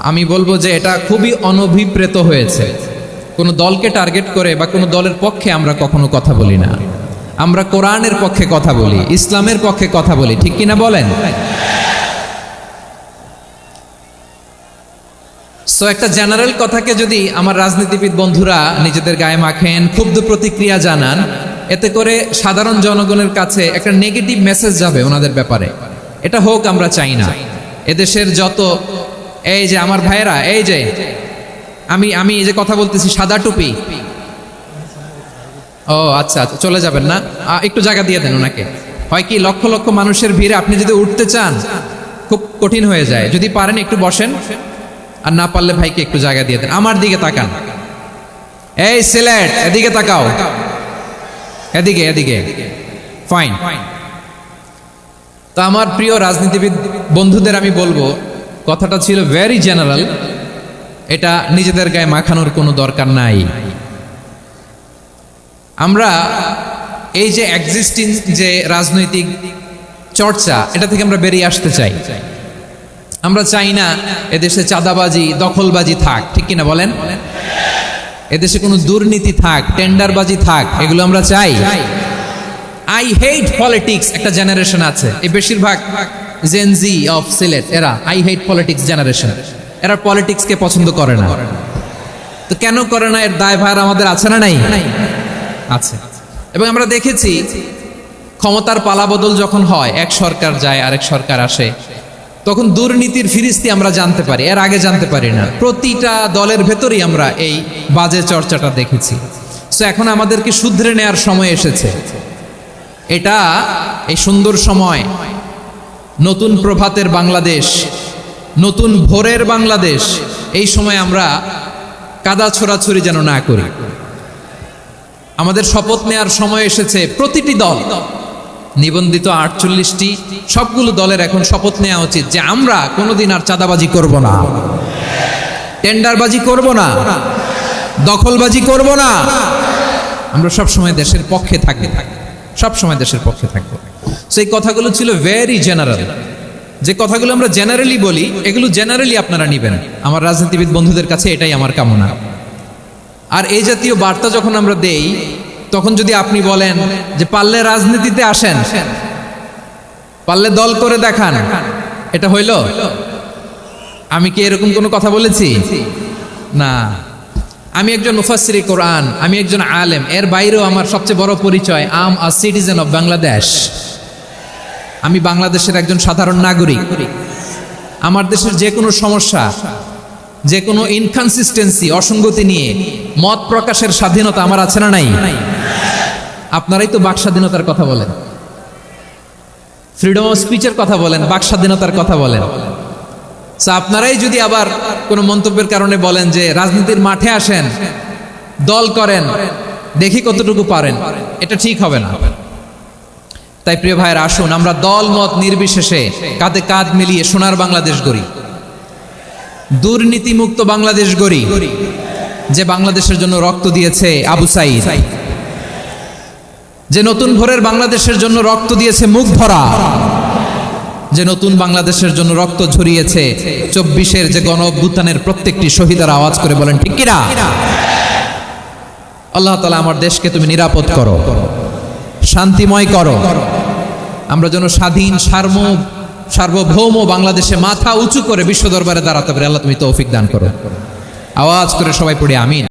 আমি বলবো যে এটা খুবই অনভিপ্রেত হয়েছে। কোনো দলকে টার্গেট করে বা কোনো দলের পক্ষে আমরা কখনো কথা বলি না। আমরা কোরআনের পক্ষে কথা বলি, ইসলামের পক্ষে কথা বলি, ঠিক কিনা বলেন? সো একটা জেনারেল কথাকে যদি আমার রাজনীতিবিদ বন্ধুরা নিজেদের গায়ে মাখেন, ক্ষুব্ধ প্রতিক্রিয়া জানান, এতে করে সাধারণ জনগণের কাছে একটা নেগেটিভ মেসেজ যাবে ওনাদের ব্যাপারে। এটা হোক আমরা চাই না। এদেশের যত এই যে আমার ভাইয়েরা, এই যে আমি এই যে কথা বলতেছি, সাদা টুপি, ও আচ্ছা আচ্ছা, চলে যাবেন না, একটু জায়গা দিয়ে দেন ওনাকে। হয় কি, লক্ষ লক্ষ মানুষের ভিড়ে আপনি যদি উঠতে চান খুব কঠিন হয়ে যায়। যদি পারেন একটু বসেন, আর না পারলে ভাইকে একটু জায়গা দিয়ে দেন। আমার দিকে তাকান, এই সিলেট, এদিকে তাকাও, এদিকে এদিকে, ফাইন। তো আমার প্রিয় রাজনীতিবিদ বন্ধুদের আমি বলবো, কথাটা ছিল ভেরি জেনারেল, এটা নিজেদের গায়ে মাখানোর কোনো দরকার নাই। আমরা এই যে এক্সিস্টিং যে রাজনৈতিক চর্চা, এটা থেকে আমরা বেরিয়ে আসতে চাই। আমরা চাই না এদেশে চাঁদাবাজি, দখলবাজি থাক, ঠিক কিনা বলেন? এদেশে কোনো দুর্নীতি থাক, টেন্ডারবাজি থাক, এগুলো আমরা চাই। আই হেট পলিটিক্স একটা জেনারেশন আছে, এই বেশিরভাগ জেনজি অফ সিলেট, এরা আই হেট পলিটিক্স জেনারেশন। এরা পলিটিক্সকে পছন্দ করে না। তো কেন করে না, এর দায়ভার আমাদের আছে না নাই? আছে। এবং আমরা দেখেছি ক্ষমতার পালাবদল যখন হয়, এক সরকার যায় আরেক সরকার আসে, তখন দুর্নীতির ফিরিস্তি আমরা জানতে পারি, এর আগে জানতে পারি না। প্রতিটা দলের ভেতরেই আমরা এই বাজে চর্চাটা দেখেছি। সো এখন আমাদেরকে শুধরে নেওয়ার সময় এসেছে। এটা এই সুন্দর সময়, নতুন প্রভাতের বাংলাদেশ, নতুন ভোরের বাংলাদেশ, এই সময় আমরা কাদা ছোড়াছুরি যেন না করি। আমাদের শপথ নেওয়ার সময় এসেছে। প্রতিটি দল, নিবন্ধিত 48টি, সবগুলো দলের এখন শপথ নেওয়া উচিত যে আমরা কোনোদিন আর চাঁদাবাজি করব না, টেন্ডারবাজি করব না, দখলবাজি করব না। আমরা সবসময় দেশের পক্ষে থাকবো, সবসময় দেশের পক্ষে থাকবো। সেই কথাগুলো ছিল ভেরি জেনারেল। যে কথাগুলো আমরা জেনারেলি বলি, এগুলো জেনারেলি আপনারা নিবেন। আমার রাজনীতিবিদ বন্ধুদের কাছে এটাই আমার কামনা। আর এই জাতীয় বার্তা যখন আমরা দেই, তখন যদি আপনি বলেন যে পারলে রাজনীতিতে আসেন, পারলে দল করে দেখান, এটা হইল? আমি কি এরকম কোনো কথা বলেছি? না। আমি একজন মুফাসসিরে কোরআন, আমি একজন আলেম, এর বাইরেও আমার সবচেয়ে বড় পরিচয় আম আ সিটিজেন অফ বাংলাদেশ। আমি বাংলাদেশের একজন সাধারণ নাগরিক। আমার দেশের যে কোনো সমস্যা, যে কোনো ইনকনসিস্টেন্সি, অসঙ্গতি নিয়ে মত প্রকাশের স্বাধীনতা আমার আছে না নাই? আপনারাই তো বাক স্বাধীনতার কথা বলেন, ফ্রিডম অফ স্পিচের কথা বলেন, বাক স্বাধীনতার কথা বলেন। আপনারাই যদি আবার কোনো মন্তব্যের কারণে বলেন যে রাজনীতির মাঠে আসেন, দল করেন, দেখি কতটুকু পারেন, এটা ঠিক হবে না। তাই প্রিয় ভাইয়ের, আসুন আমরা দল মত নির্বিশেষে কাঁধে কাঁধ মিলিয়ে সোনার বাংলাদেশ গড়ি, দুর্নীতিমুক্ত বাংলাদেশ গড়ি। যে বাংলাদেশের জন্য রক্ত দিয়েছে আবু সাঈদ, যে নতুন ভোরের বাংলাদেশের জন্য রক্ত দিয়েছে মুখ ভরা, যে নতুন বাংলাদেশের জন্য রক্ত ঝরিয়েছে 24-এর যে গণ অভ্যুত্থানের প্রত্যেকটি শহীদের আওয়াজ করে বলেন ঠিক কিনা? আল্লাহ তাআলা আমার দেশকে তুমি নিরাপদ করো, শান্তিময় করো। আমরা যেন স্বাধীন, সার্বভৌম বাংলাদেশে মাথা উঁচু করে বিশ্ব দরবারে দাঁড়াতে পারি। আল্লাহ তুমি তৌফিক দান করো। আওয়াজ করে সবাই পড়ি আমিন।